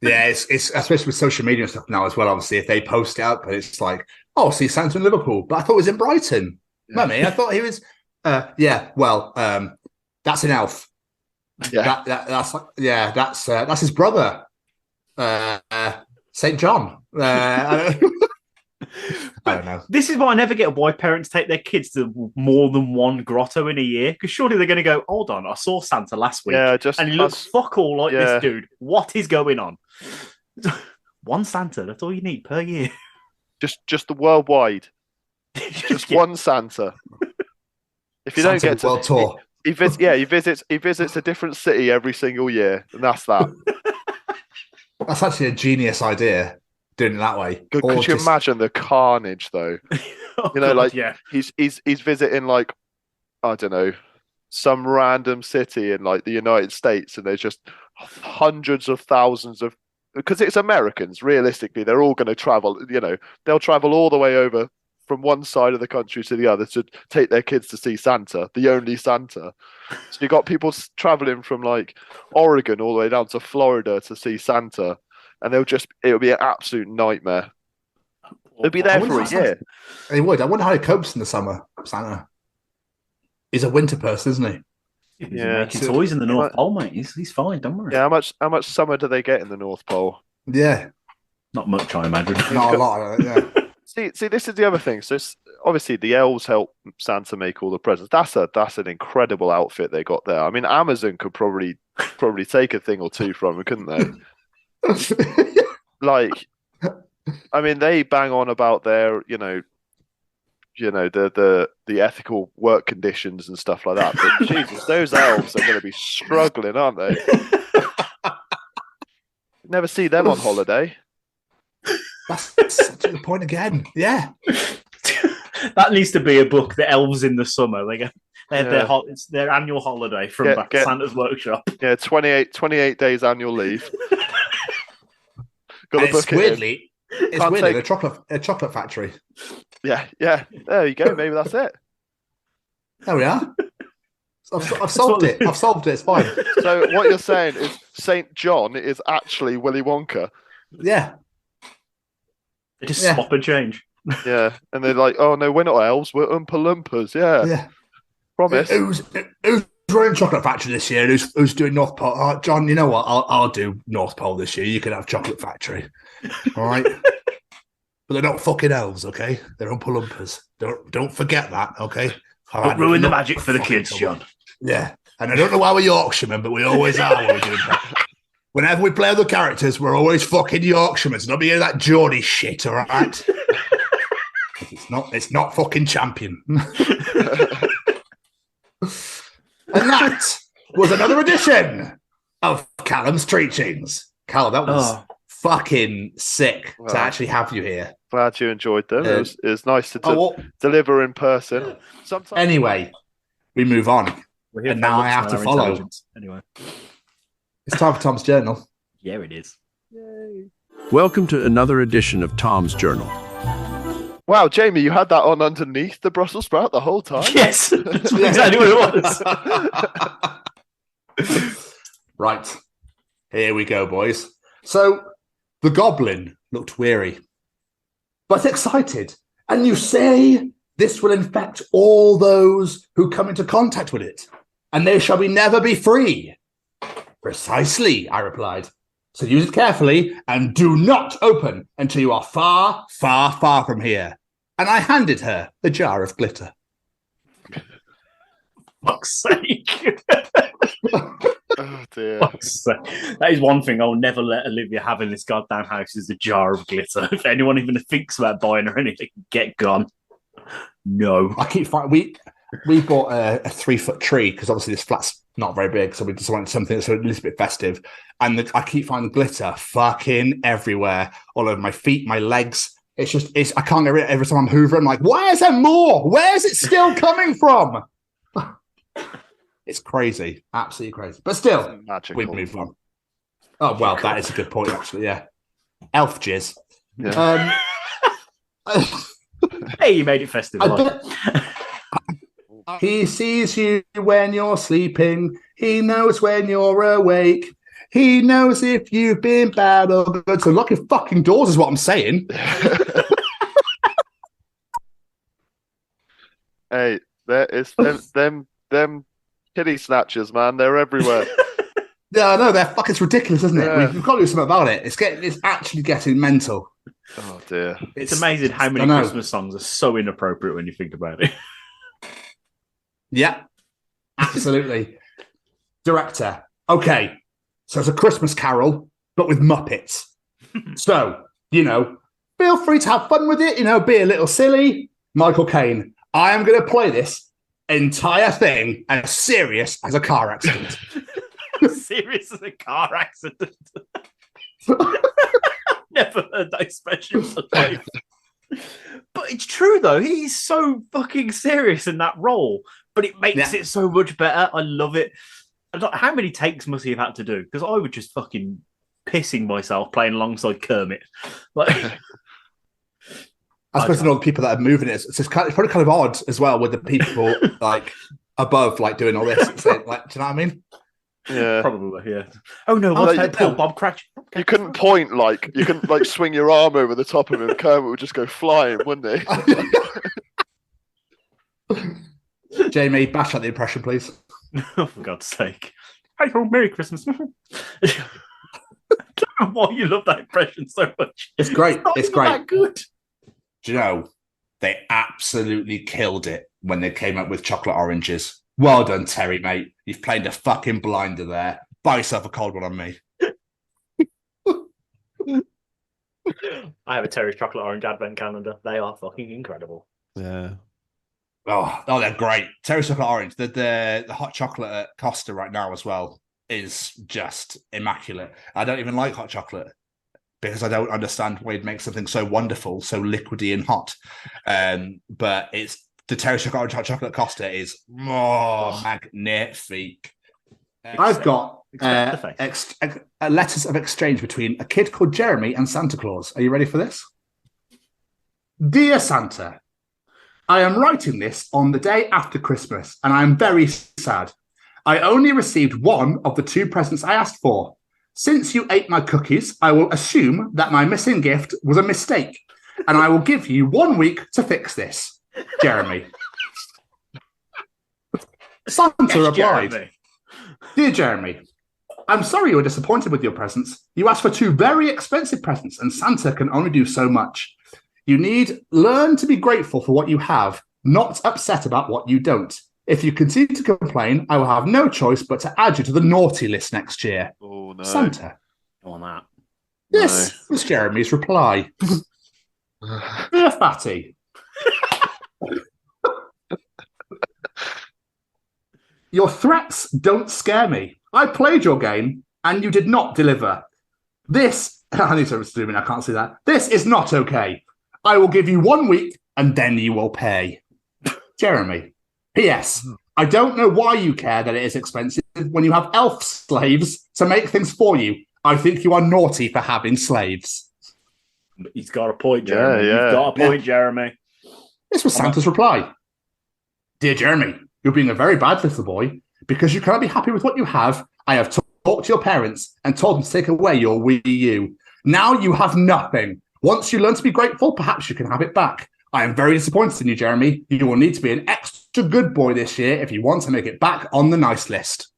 Yeah, it's especially with social media and stuff now as well. Obviously, if they post it out, but it's like, oh, see Santa in Liverpool, but I thought it was in Brighton. Yeah. Mummy, I thought he was. That's an elf. Yeah, that's his brother, Saint John. I don't know. This is why I never get why parents take their kids to more than one grotto in a year. Because surely they're going to go, hold on, I saw Santa last week. Yeah, and he looks fuck all like this dude. What is going on? One Santa, that's all you need per year. Just the worldwide. Just one Santa. If you don't get to world tour. He visits a different city every single year, and that's that. That's actually a genius idea. Doing it that way. Could you imagine the carnage though? He's visiting I don't know, some random city in the United States, and there's just hundreds of thousands of, because it's Americans, realistically, they're all going to travel, they'll travel all the way over from one side of the country to the other to take their kids to see Santa, the only Santa. So you got people traveling from Oregon all the way down to Florida to see Santa. And it'll be an absolute nightmare. They'll be there for a year. They would. I wonder how he copes in the summer, Santa. He's a winter person, isn't he? He's making toys in the North Pole, mate. He's fine, don't worry. Yeah, how much summer do they get in the North Pole? Yeah. Not much, I imagine. Not a lot, yeah. See, this is the other thing. So obviously the elves help Santa make all the presents. That's an incredible outfit they got there. I mean, Amazon could probably take a thing or two from it, couldn't they? I mean, they bang on about their, the ethical work conditions and stuff like that. But Jesus, those elves are going to be struggling, aren't they? Never see them on holiday. That's such a good point again. Yeah. That needs to be a book, The Elves in the Summer. It's their annual holiday from Santa's workshop. Yeah, 28 days annual leave. Got to book weirdly, a chocolate factory. Yeah. There you go. Maybe that's it. There we are. I've solved it. I've solved it. It's fine. So what you're saying is Saint John is actually Willy Wonka. Yeah. They just swap and change. Yeah, and they're like, "Oh no, we're not elves. We're Oompa Loompas." Yeah. Promise. Who's running Chocolate Factory this year? Who's doing North Pole? Oh, John, you know what? I'll do North Pole this year. You can have Chocolate Factory. All right. But they're not fucking elves, okay? They're Oompa Loompas. Don't forget that, okay? Don't ruin the magic for the kids, John. Yeah. And I don't know why we're Yorkshiremen, but we always are when we're doing that. Whenever we play other characters, we're always fucking Yorkshiremen. Don't be hearing that Geordie shit, all right? It's not fucking Champion. And that was another edition of Callum's Treachings. Callum, that was fucking sick to actually have you here. Glad you enjoyed them. It was nice to deliver in person. Anyway, we move on. And now I have to follow. Anyway. It's time for Tom's Journal. Yeah, it is. Yay. Welcome to another edition of Tom's Journal. Wow, Jamie, you had that on underneath the Brussels sprout the whole time? Yes, that's exactly what it was. Right, here we go, boys. So, the goblin looked weary, but excited. And you say this will infect all those who come into contact with it, and they shall never be free. Precisely, I replied. So use it carefully and do not open until you are far, far, far from here. And I handed her the jar of glitter. Fuck's sake. Oh dear. Fuck's sake. That is one thing I'll never let Olivia have in this goddamn house is a jar of glitter. If anyone even thinks about buying her anything, get gone. No. I keep finding we bought a 3-foot tree because obviously this flat's not very big, so we just wanted something that's a little bit festive. And I keep finding glitter fucking everywhere, all over my feet, my legs. I can't get rid of it every time I'm hoovering. I'm like, why is there more? Where is it still coming from? It's crazy, absolutely crazy. But still, we move on. Oh well, that is a good point, actually. Yeah, elf jizz. Yeah. Hey, you made it festive. He sees you when you're sleeping. He knows when you're awake. He knows if you've been bad or good. So lock your fucking doors is what I'm saying. Hey, there is them kitty snatchers, man. They're everywhere. Yeah, I know. It's ridiculous, isn't it? Yeah. We've got to do something about it. It's actually getting mental. Oh dear. It's amazing how many Christmas songs are so inappropriate when you think about it. Yeah, absolutely. Director. Okay, so it's a Christmas Carol, but with Muppets. So, feel free to have fun with it, be a little silly. Michael Caine, I am going to play this entire thing as serious as a car accident. Serious as a car accident? Never heard that expression in my life. But it's true, though. He's so fucking serious in that role. But it makes it so much better. I love it. How many takes must he have had to do? Because I was just fucking pissing myself playing alongside Kermit. I suppose to know the people that are moving it. It's probably kind of odd as well with the people above doing all this. Do you know what I mean? Yeah, probably. Yeah. Oh no! Bob Cratchit. You couldn't point you couldn't swing your arm over the top of him. Kermit would just go flying, wouldn't he? Jamie, bash out the impression, please. Oh, for God's sake. Hey ho, Merry Christmas. I don't know why you love that impression so much. It's great. It's great. That good. Do you know, they absolutely killed it when they came up with chocolate oranges. Well done, Terry, mate. You've played a fucking blinder there. Buy yourself a cold one on me. I have a Terry's chocolate orange advent calendar. They are fucking incredible. Yeah. Oh, they're great. Terry chocolate orange. The hot chocolate at Costa right now as well is just immaculate. I don't even like hot chocolate because I don't understand why it makes something so wonderful, so liquidy and hot. But it's the Terry chocolate orange hot chocolate at Costa is magnifique. I've got letters of exchange between a kid called Jeremy and Santa Claus. Are you ready for this? Dear Santa, I am writing this on the day after Christmas, and I am very sad. I only received one of the 2 presents I asked for. Since you ate my cookies, I will assume that my missing gift was a mistake, and I will give you 1 week to fix this. Jeremy. Santa replied, Jeremy. Dear Jeremy, I'm sorry you were disappointed with your presents. You asked for 2 very expensive presents, and Santa can only do so much. You need learn to be grateful for what you have, not upset about what you don't. If you continue to complain, I will have no choice but to add you to the naughty list next year. Oh, no. Santa. On that. This was Jeremy's reply. Dear Fatty. Your threats don't scare me. I played your game, and you did not deliver. This... I need to zoom in, I can't see that. This is not okay. I will give you 1 week, and then you will pay. Jeremy. P.S. I don't know why you care that it is expensive when you have elf slaves to make things for you. I think you are naughty for having slaves. He's got a point, Jeremy. Yeah. You've got a point, Jeremy. This was Santa's reply. Dear Jeremy, you're being a very bad little boy. Because you cannot be happy with what you have, I have talked to your parents and told them to take away your Wii U. Now you have nothing. Once you learn to be grateful, perhaps you can have it back. I am very disappointed in you, Jeremy. You will need to be an extra good boy this year if you want to make it back on the nice list.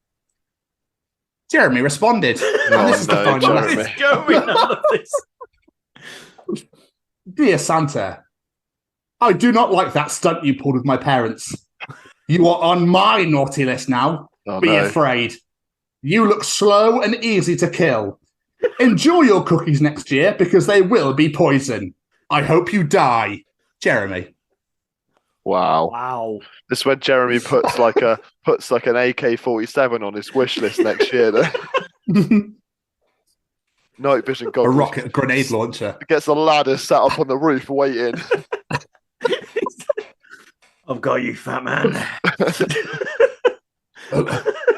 Jeremy responded. And this is the final Jeremy. What's going on with this? Dear Santa, I do not like that stunt you pulled with my parents. You are on my naughty list now. Be afraid. You look slow and easy to kill. Enjoy your cookies next year because they will be poison. I hope you die. Jeremy. Wow. This is when Jeremy puts like an AK-47 on his wish list next year. Night vision goggles. A rocket grenade launcher. Gets a ladder sat up on the roof waiting. I've got you, fat man.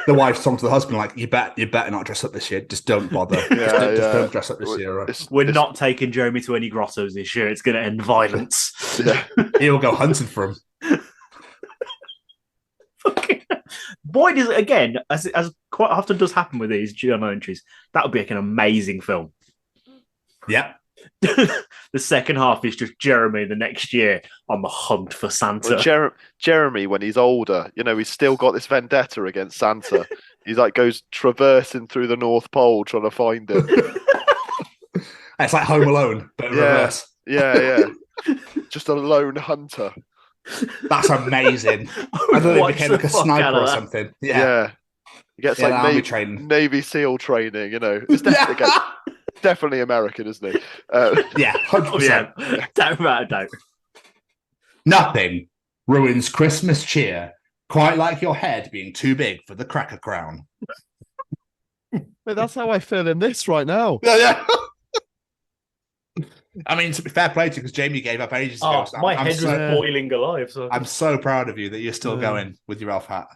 The wife's talking to the husband like, you better not dress up this year. Just don't bother. Just don't dress up this year. Right? We're not taking Jeremy to any grottos this year. It's going to end violence. Yeah. He'll go hunting for him. Boy, does it again, as quite often does happen with these journal entries, that would be like an amazing film. Yeah. The second half is just Jeremy the next year on the hunt for Santa. Well, Jeremy, when he's older, he's still got this vendetta against Santa. He's like goes traversing through the North Pole trying to find it. It's like Home Alone, but in reverse. Yeah. Just a lone hunter. That's amazing. I thought he became like a sniper or something. Yeah. He gets Army training. Navy SEAL training, It's definitely, definitely American, isn't he? Yeah, 100%. Don't. Nothing ruins Christmas cheer quite like your head being too big for the cracker crown. But that's how I feel in this right now. Yeah. I mean, to be fair play to you, because Jamie gave up ages ago. So my head was boiling alive. So I'm so proud of you that you're still going with your elf hat.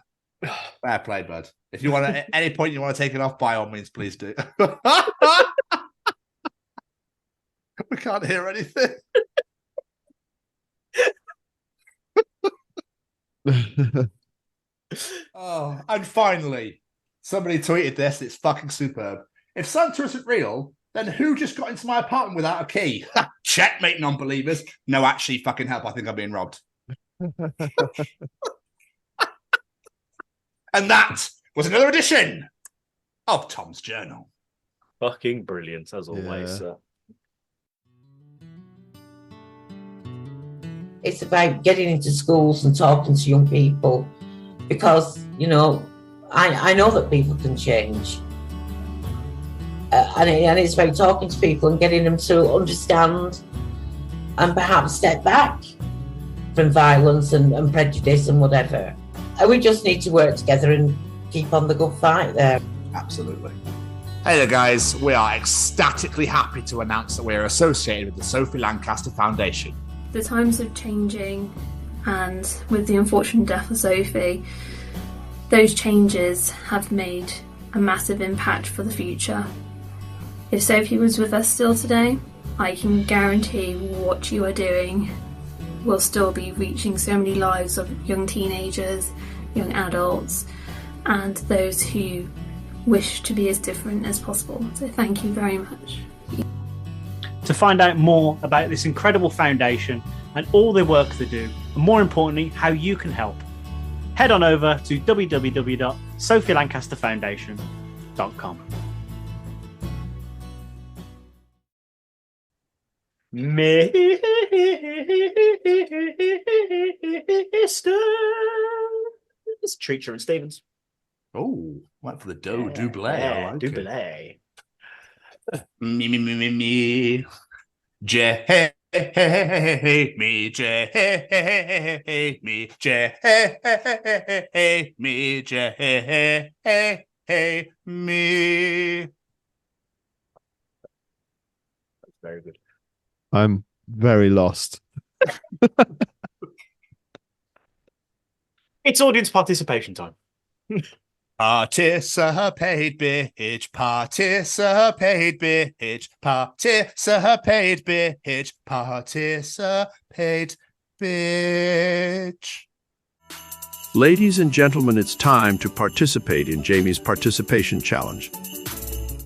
Fair play, bud. If you want to, at any point you want to take it off, by all means, please do. We can't hear anything. And finally, somebody tweeted this. It's fucking superb. If Santa isn't real, then who just got into my apartment without a key? Checkmate, non-believers. No, actually, fucking help. I think I'm being robbed. And that was another edition of Tom's Journal. Fucking brilliant, as always. It's about getting into schools and talking to young people because, I know that people can change. And it's about talking to people and getting them to understand and perhaps step back from violence and prejudice and whatever. And we just need to work together and keep on the good fight there. Absolutely. Hey there, guys. We are ecstatically happy to announce that we are associated with the Sophie Lancaster Foundation. The times are changing, and with the unfortunate death of Sophie, those changes have made a massive impact for the future. If Sophie was with us still today, I can guarantee what you are doing will still be reaching so many lives of young teenagers, young adults, and those who wish to be as different as possible. So thank you very much. To find out more about this incredible foundation and all the work they do, and more importantly, how you can help, head on over to www.sophielancasterfoundation.com. Mr. Treacher and Stevens. Oh, went for the double. I like double. Me. Jamie, Jamie, Jamie. That's very good. I'm very lost. It's audience participation time. Participate, bitch. Participate, bitch. Participate, bitch. Participate, bitch. Ladies and gentlemen, it's time to participate in Jamie's participation challenge.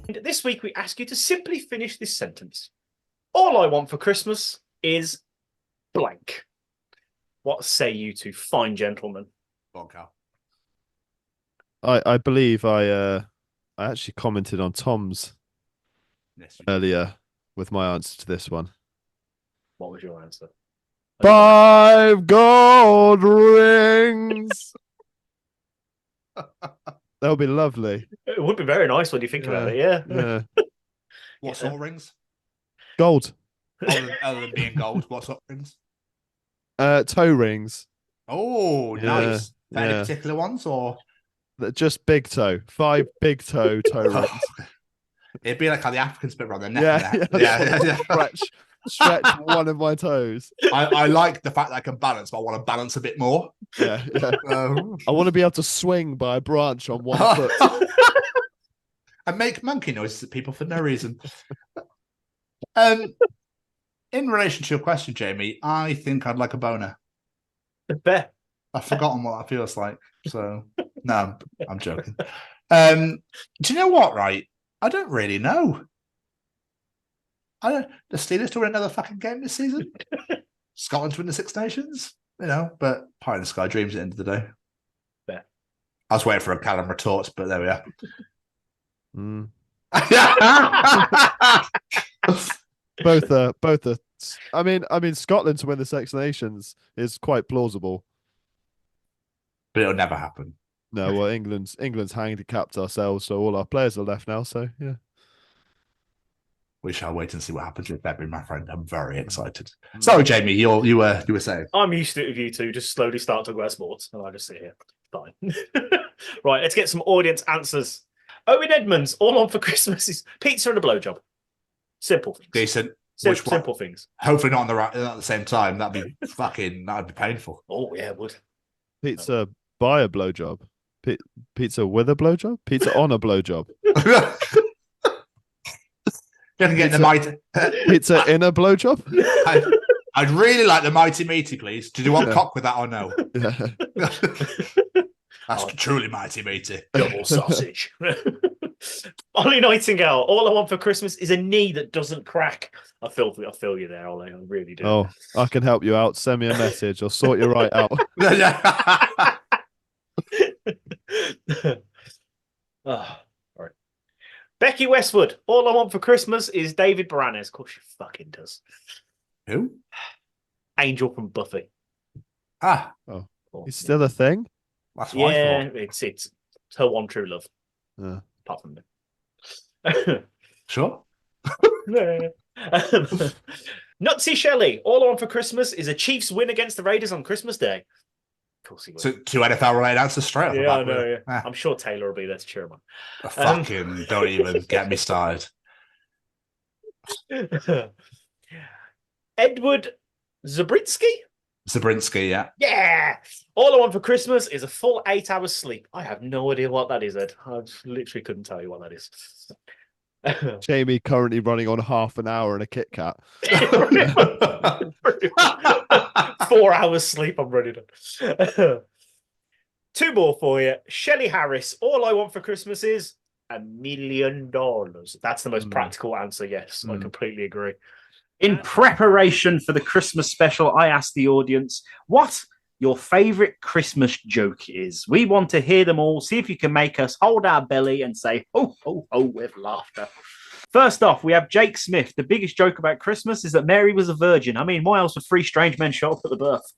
And this week we ask you to simply finish this sentence. All I want for Christmas is blank. What say you two fine gentlemen? I believe I actually commented on Tom's earlier with my answer to this one. What was your answer? 5 gold rings. That would be lovely. It would be very nice when you think about it, yeah. What sort of rings? Gold. Other than being gold, what sort of rings? Toe rings. Oh, nice. Any Yeah. particular ones, or just big toe? 5 big toe rings. It'd be like how the Africans put around their neck. Yeah. Stretch one of my toes. I like the fact that I can balance, but I want to balance a bit more. Yeah. I want to be able to swing by a branch on one foot. And make monkey noises at people for no reason. In relation to your question, Jamie, I think I'd like a boner. Bet. I've forgotten what that feels like. So no, I'm joking. Do you know what? Right, I don't really know. The Steelers to win another fucking game this season. Scotland to win the Six Nations. But pie in the sky dreams at the end of the day. Yeah. I was waiting for a Callum retort, but there we are. Both are. I mean, Scotland to win the Six Nations is quite plausible, but it'll never happen. No, well, England's handicapped ourselves, so all our players are left now. So yeah, we shall wait and see what happens with February, my friend. I'm very excited. Sorry, Jamie, you were saying. I'm used to it with you two. Just slowly start talking about sports, and I just sit here. Fine. Right, let's get some audience answers. Owen Edmonds, all on for Christmas is pizza and a blowjob. Simple things. Decent. Simple things. Hopefully not at the same time. That'd be painful. Oh yeah, it would. Pizza by a blowjob. Pizza with a blowjob. Pizza on a blowjob. You can get the mighty pizza in a blowjob. I'd really like the mighty meaty, please. Do you want cock with that or no? Yeah. That's truly mighty meaty. Double sausage. Ollie Nightingale, all I want for Christmas is a knee that doesn't crack. I feel you there, Ollie. I really do. Oh, I can help you out. Send me a message. I'll sort you right out. All right. Becky Westwood, all I want for Christmas is David Boreanaz. Of course she fucking does. Who? Angel from Buffy. Oh, he's still a thing? That's what I thought. It's her one true love. Yeah. Apart from me. Sure. Nutsy Shelley, all I want for Christmas is a Chiefs win against the Raiders on Christmas Day. Of course he will. So 2 NFL-related answers straight off the Yeah, bat. I know. really. Yeah. I'm sure Taylor will be there to cheer him on. Fucking don't even get me started. Edward Zabrinsky? Zabrinsky, yeah. Yeah! All I want for Christmas is a full 8 hours sleep. I have no idea what that is, Ed. I literally couldn't tell you what that is. Jamie currently running on half an hour and a Kit Kat. 4 hours sleep, I'm running on. 2 more for you. Shelley Harris, all I want for Christmas is $1 million. That's the most practical answer, yes. I completely agree. In preparation for the Christmas special, I asked the audience what your favourite Christmas joke is. We want to hear them all, see if you can make us hold our belly and say, ho, ho, ho, with laughter. First off, we have Jake Smith. The biggest joke about Christmas is that Mary was a virgin. I mean, why else would 3 strange men show up at the birth?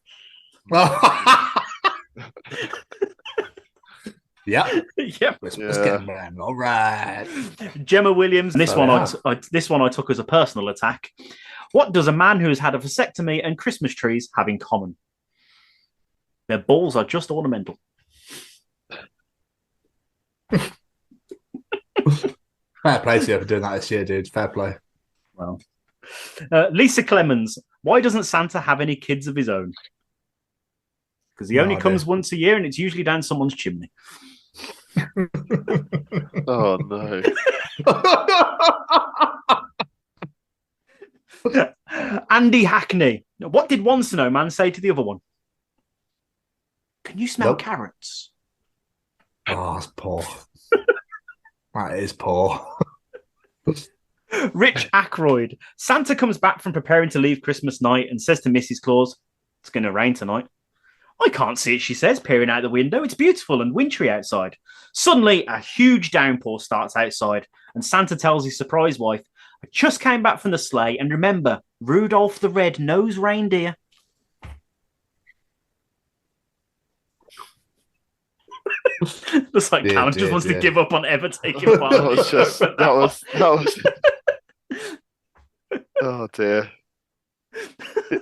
Yeah. Yep. Let's get them. All right. Gemma Williams. This one I took as a personal attack. What does a man who has had a vasectomy and Christmas trees have in common? Their balls are just ornamental. Fair play to you for doing that this year, dude. Fair play. Well, Lisa Clemens. Why doesn't Santa have any kids of his own? Because he only comes once a year and it's usually down someone's chimney. Oh, no. Andy Hackney. What did one snowman say to the other one? Can you smell carrots? Oh, that's poor. That is poor. Rich Ackroyd. Santa comes back from preparing to leave Christmas night and says to Mrs. Claus, it's going to rain tonight. I can't see it, she says, peering out the window. It's beautiful and wintry outside. Suddenly, a huge downpour starts outside, and Santa tells his surprise wife, I just came back from the sleigh, and remember, Rudolph the Red-Nosed Reindeer. Looks like Callum just wants to give up on ever taking part. That was oh dear.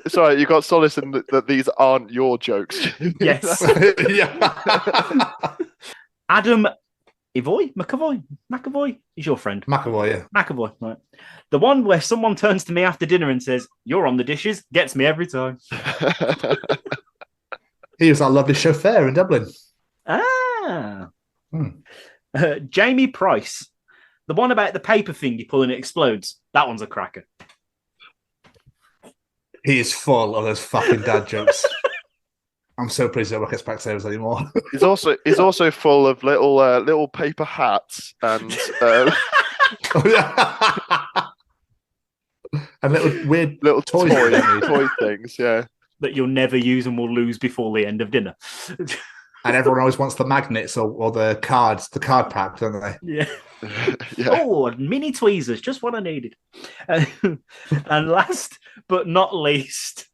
Sorry, you got solace in that these aren't your jokes. Yes. Adam McAvoy is your friend. McAvoy, yeah. McAvoy, right. The one where someone turns to me after dinner and says, you're on the dishes, gets me every time. He was our lovely chauffeur in Dublin. Jamie Price. The one about the paper thing you pull and it explodes. That one's a cracker. He is full of those fucking dad jokes. I'm so pleased I don't work at Specsavers anymore. He's also full of little paper hats and and little weird toy things, yeah. That you'll never use and will lose before the end of dinner. And everyone always wants the magnets or the cards, the card pack, don't they? Yeah. Oh, mini tweezers, just what I needed. And last but not least,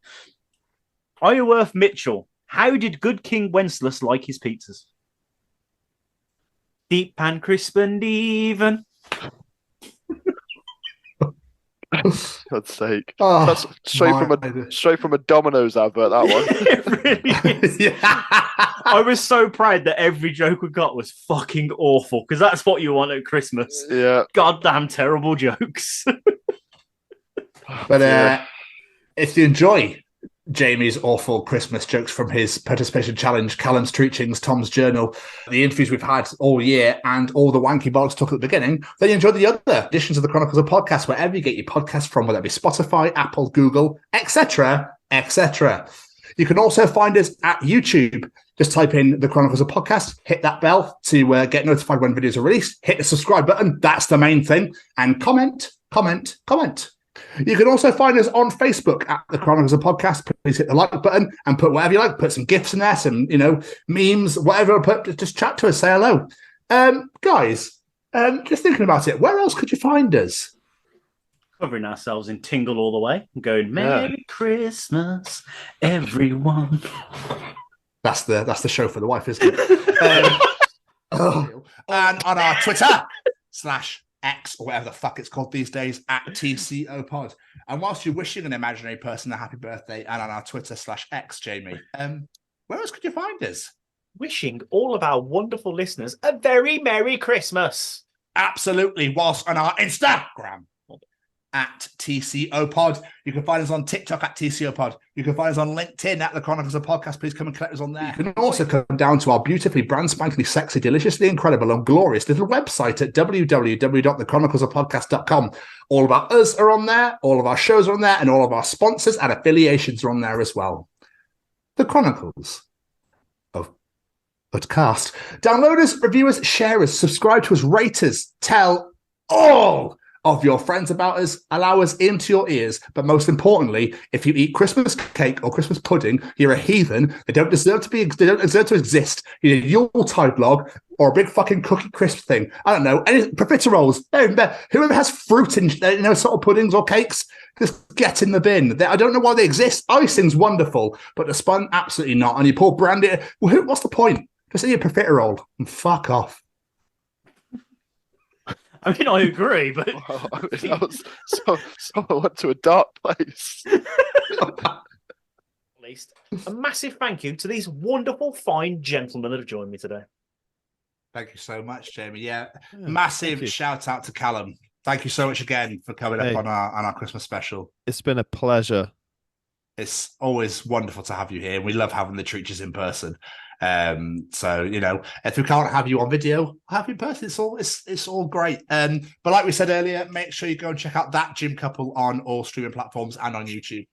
Ioworth Mitchell. How did good King Wenceslas like his pizzas? Deep and crisp and even. God's sake. Oh, that's straight from a Domino's advert, that one. It really is. Yeah. I was so proud that every joke we got was fucking awful, because that's what you want at Christmas. Yeah. Goddamn terrible jokes. But if you enjoy Jamie's awful Christmas jokes from his participation challenge, Callum's Treachings, Tom's Journal, the interviews we've had all year, and all the wanky bollocks talk at the beginning, then you enjoy the other editions of the Chronicles of Podcast, wherever you get your podcast from, whether it be Spotify, Apple, Google, etc., etc. You can also find us at YouTube. Just type in the Chronicles of Podcast, hit that bell to get notified when videos are released, hit the subscribe button, that's the main thing, and comment. You can also find us on Facebook at the Chronicles of Podcast. Please hit the like button and put whatever you like. Put some GIFs in there, some memes, whatever. Just chat to us, say hello, guys. Just thinking about it, where else could you find us? Covering ourselves in Tingle all the way, and going Merry Christmas, everyone. That's the show for the wife, isn't it? And on our Twitter X, or whatever the fuck it's called these days, at TCO Pod. And whilst you're wishing an imaginary person a happy birthday, and on our Twitter /X, Jamie, where else could you find us? Wishing all of our wonderful listeners a very Merry Christmas. Absolutely. Whilst on our Instagram at TCO Pod. You can find us on TikTok at TCO Pod. You can find us on LinkedIn at the Chronicles of Podcast. Please come and collect us on there. You can also come down to our beautifully brand spankingly sexy, deliciously incredible and glorious little website at www.thechroniclesofpodcast.com. All about us are on there, all of our shows are on there, and all of our sponsors and affiliations are on there as well. The Chronicles of Podcast. Download us, review us, share us, subscribe to us, rate us, tell all of your friends about us, allow us into your ears. But most importantly, if you eat Christmas cake or Christmas pudding, you're a heathen. They don't deserve to exist. You need a Yuletide log or a big fucking cookie crisp thing. I don't know. Any profiteroles. Whoever has fruit in sort of puddings or cakes, just get in the bin. I don't know why they exist. Icing's wonderful, but the spun, absolutely not. And you pour brandy. What's the point? Just eat a profiterole and fuck off. I mean, I agree, but that was someone went to a dark place. At least a massive thank you to these wonderful, fine gentlemen that have joined me today. Thank you so much, Jamie. Yeah, massive shout out to Callum. Thank you so much again for coming up on our Christmas special. It's been a pleasure. It's always wonderful to have you here. We love having the Treachers in person. So if we can't have you on video, have you in person. It's all great. But like we said earlier, make sure you go and check out That Gym Couple on all streaming platforms and on YouTube.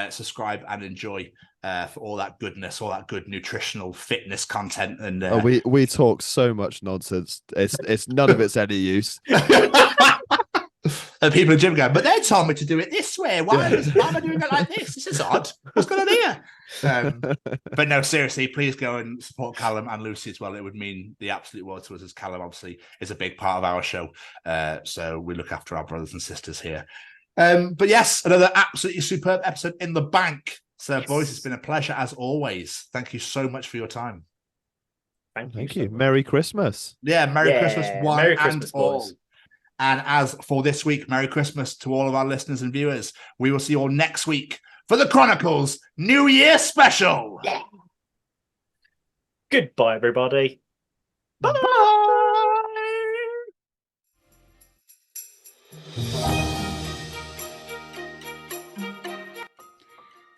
Subscribe and enjoy for all that goodness, all that good nutritional fitness content. And we talk so much nonsense. It's none of it's any use. And people in the gym go, but they told me to do it this way. Why am I doing it like this? This is odd. What's going on here? But no, seriously, please go and support Callum and Lucy as well. It would mean the absolute world to us, as Callum obviously is a big part of our show. So we look after our brothers and sisters here. But yes, another absolutely superb episode in the bank. So boys, it's been a pleasure as always. Thank you so much for your time. Thank you. Merry Christmas. Yeah, Merry Christmas, one Merry and Christmas, all. boys. And as for this week, Merry Christmas to all of our listeners and viewers. We will see you all next week for the Chronicles New Year Special. Yeah. Goodbye, everybody. Bye.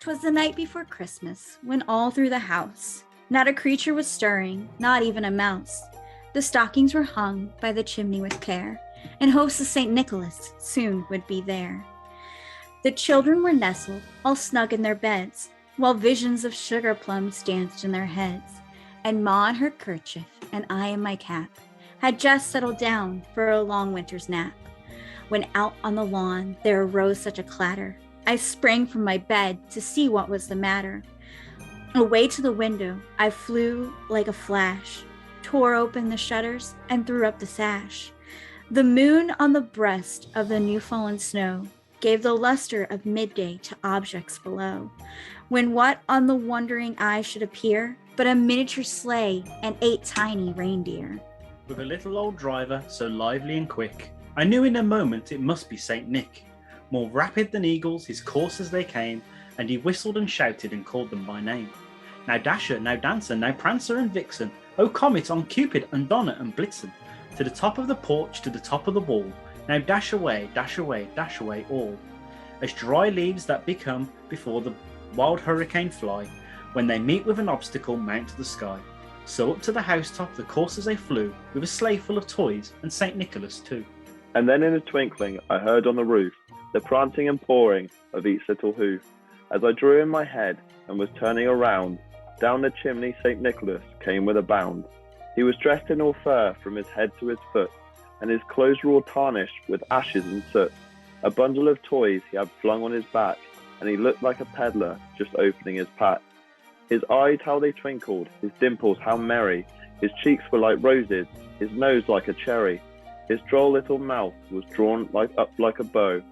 'Twas the night before Christmas, when all through the house not a creature was stirring, not even a mouse. The stockings were hung by the chimney with care, and hopes of St. Nicholas soon would be there. The children were nestled, all snug in their beds, while visions of sugar plums danced in their heads. And Ma in her kerchief, and I in my cap, had just settled down for a long winter's nap. When out on the lawn there arose such a clatter, I sprang from my bed to see what was the matter. Away to the window I flew like a flash, tore open the shutters, and threw up the sash. The moon on the breast of the new fallen snow gave the luster of midday to objects below, when what on the wondering eye should appear but a miniature sleigh and 8 tiny reindeer. With a little old driver so lively and quick, I knew in a moment it must be Saint Nick. More rapid than eagles his coursers they came, and he whistled and shouted and called them by name. Now Dasher, now Dancer, now Prancer and Vixen, O Comet on Cupid and Donner and Blitzen, to the top of the porch, to the top of the wall, now dash away, dash away, dash away all. As dry leaves that become before the wild hurricane fly, when they meet with an obstacle mount to the sky. So up to the housetop the coursers they flew, with a sleigh full of toys and St. Nicholas too. And then in a twinkling I heard on the roof the prancing and pawing of each little hoof. As I drew in my head and was turning around, down the chimney St. Nicholas came with a bound. He was dressed in all fur from his head to his foot, and his clothes were all tarnished with ashes and soot. A bundle of toys he had flung on his back, and he looked like a peddler just opening his pack. His eyes how they twinkled, his dimples how merry, his cheeks were like roses, his nose like a cherry. His droll little mouth was drawn up like a bow,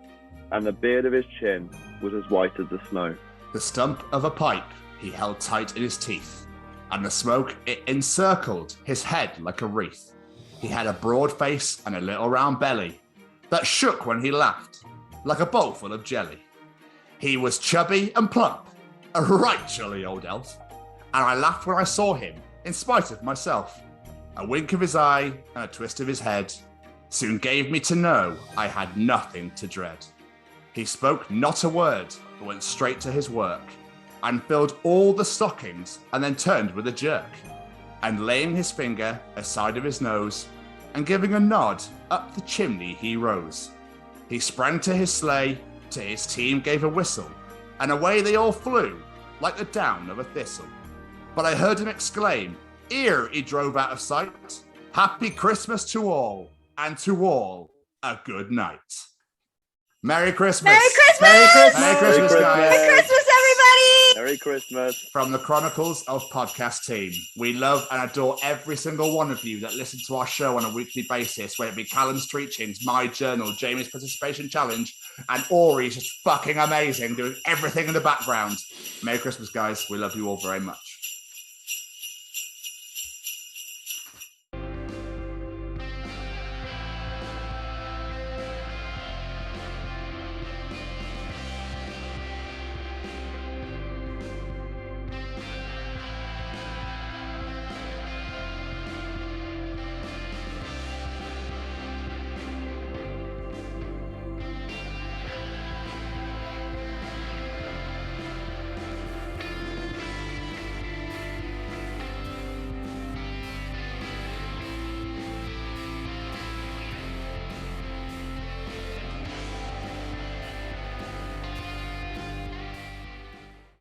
and the beard of his chin was as white as the snow. The stump of a pipe he held tight in his teeth, and the smoke it encircled his head like a wreath. He had a broad face and a little round belly, that shook when he laughed, like a bowl full of jelly. He was chubby and plump, a right jolly old elf, and I laughed when I saw him, in spite of myself. A wink of his eye and a twist of his head soon gave me to know I had nothing to dread. He spoke not a word, but went straight to his work, and filled all the stockings, and then turned with a jerk, and laying his finger aside of his nose, and giving a nod, up the chimney he rose. He sprang to his sleigh, to his team gave a whistle, and away they all flew, like the down of a thistle. But I heard him exclaim, ere he drove out of sight, Happy Christmas to all, and to all a good night. Merry Christmas! Merry Christmas! Merry Christmas! Merry Merry Christmas, guys! Merry Christmas, everybody! Merry Christmas. From the Chronicles of Podcast team, we love and adore every single one of you that listen to our show on a weekly basis, whether it be Callum's Treachings, My Journal, Jamie's Participation Challenge, and Orey's just fucking amazing, doing everything in the background. Merry Christmas, guys. We love you all very much.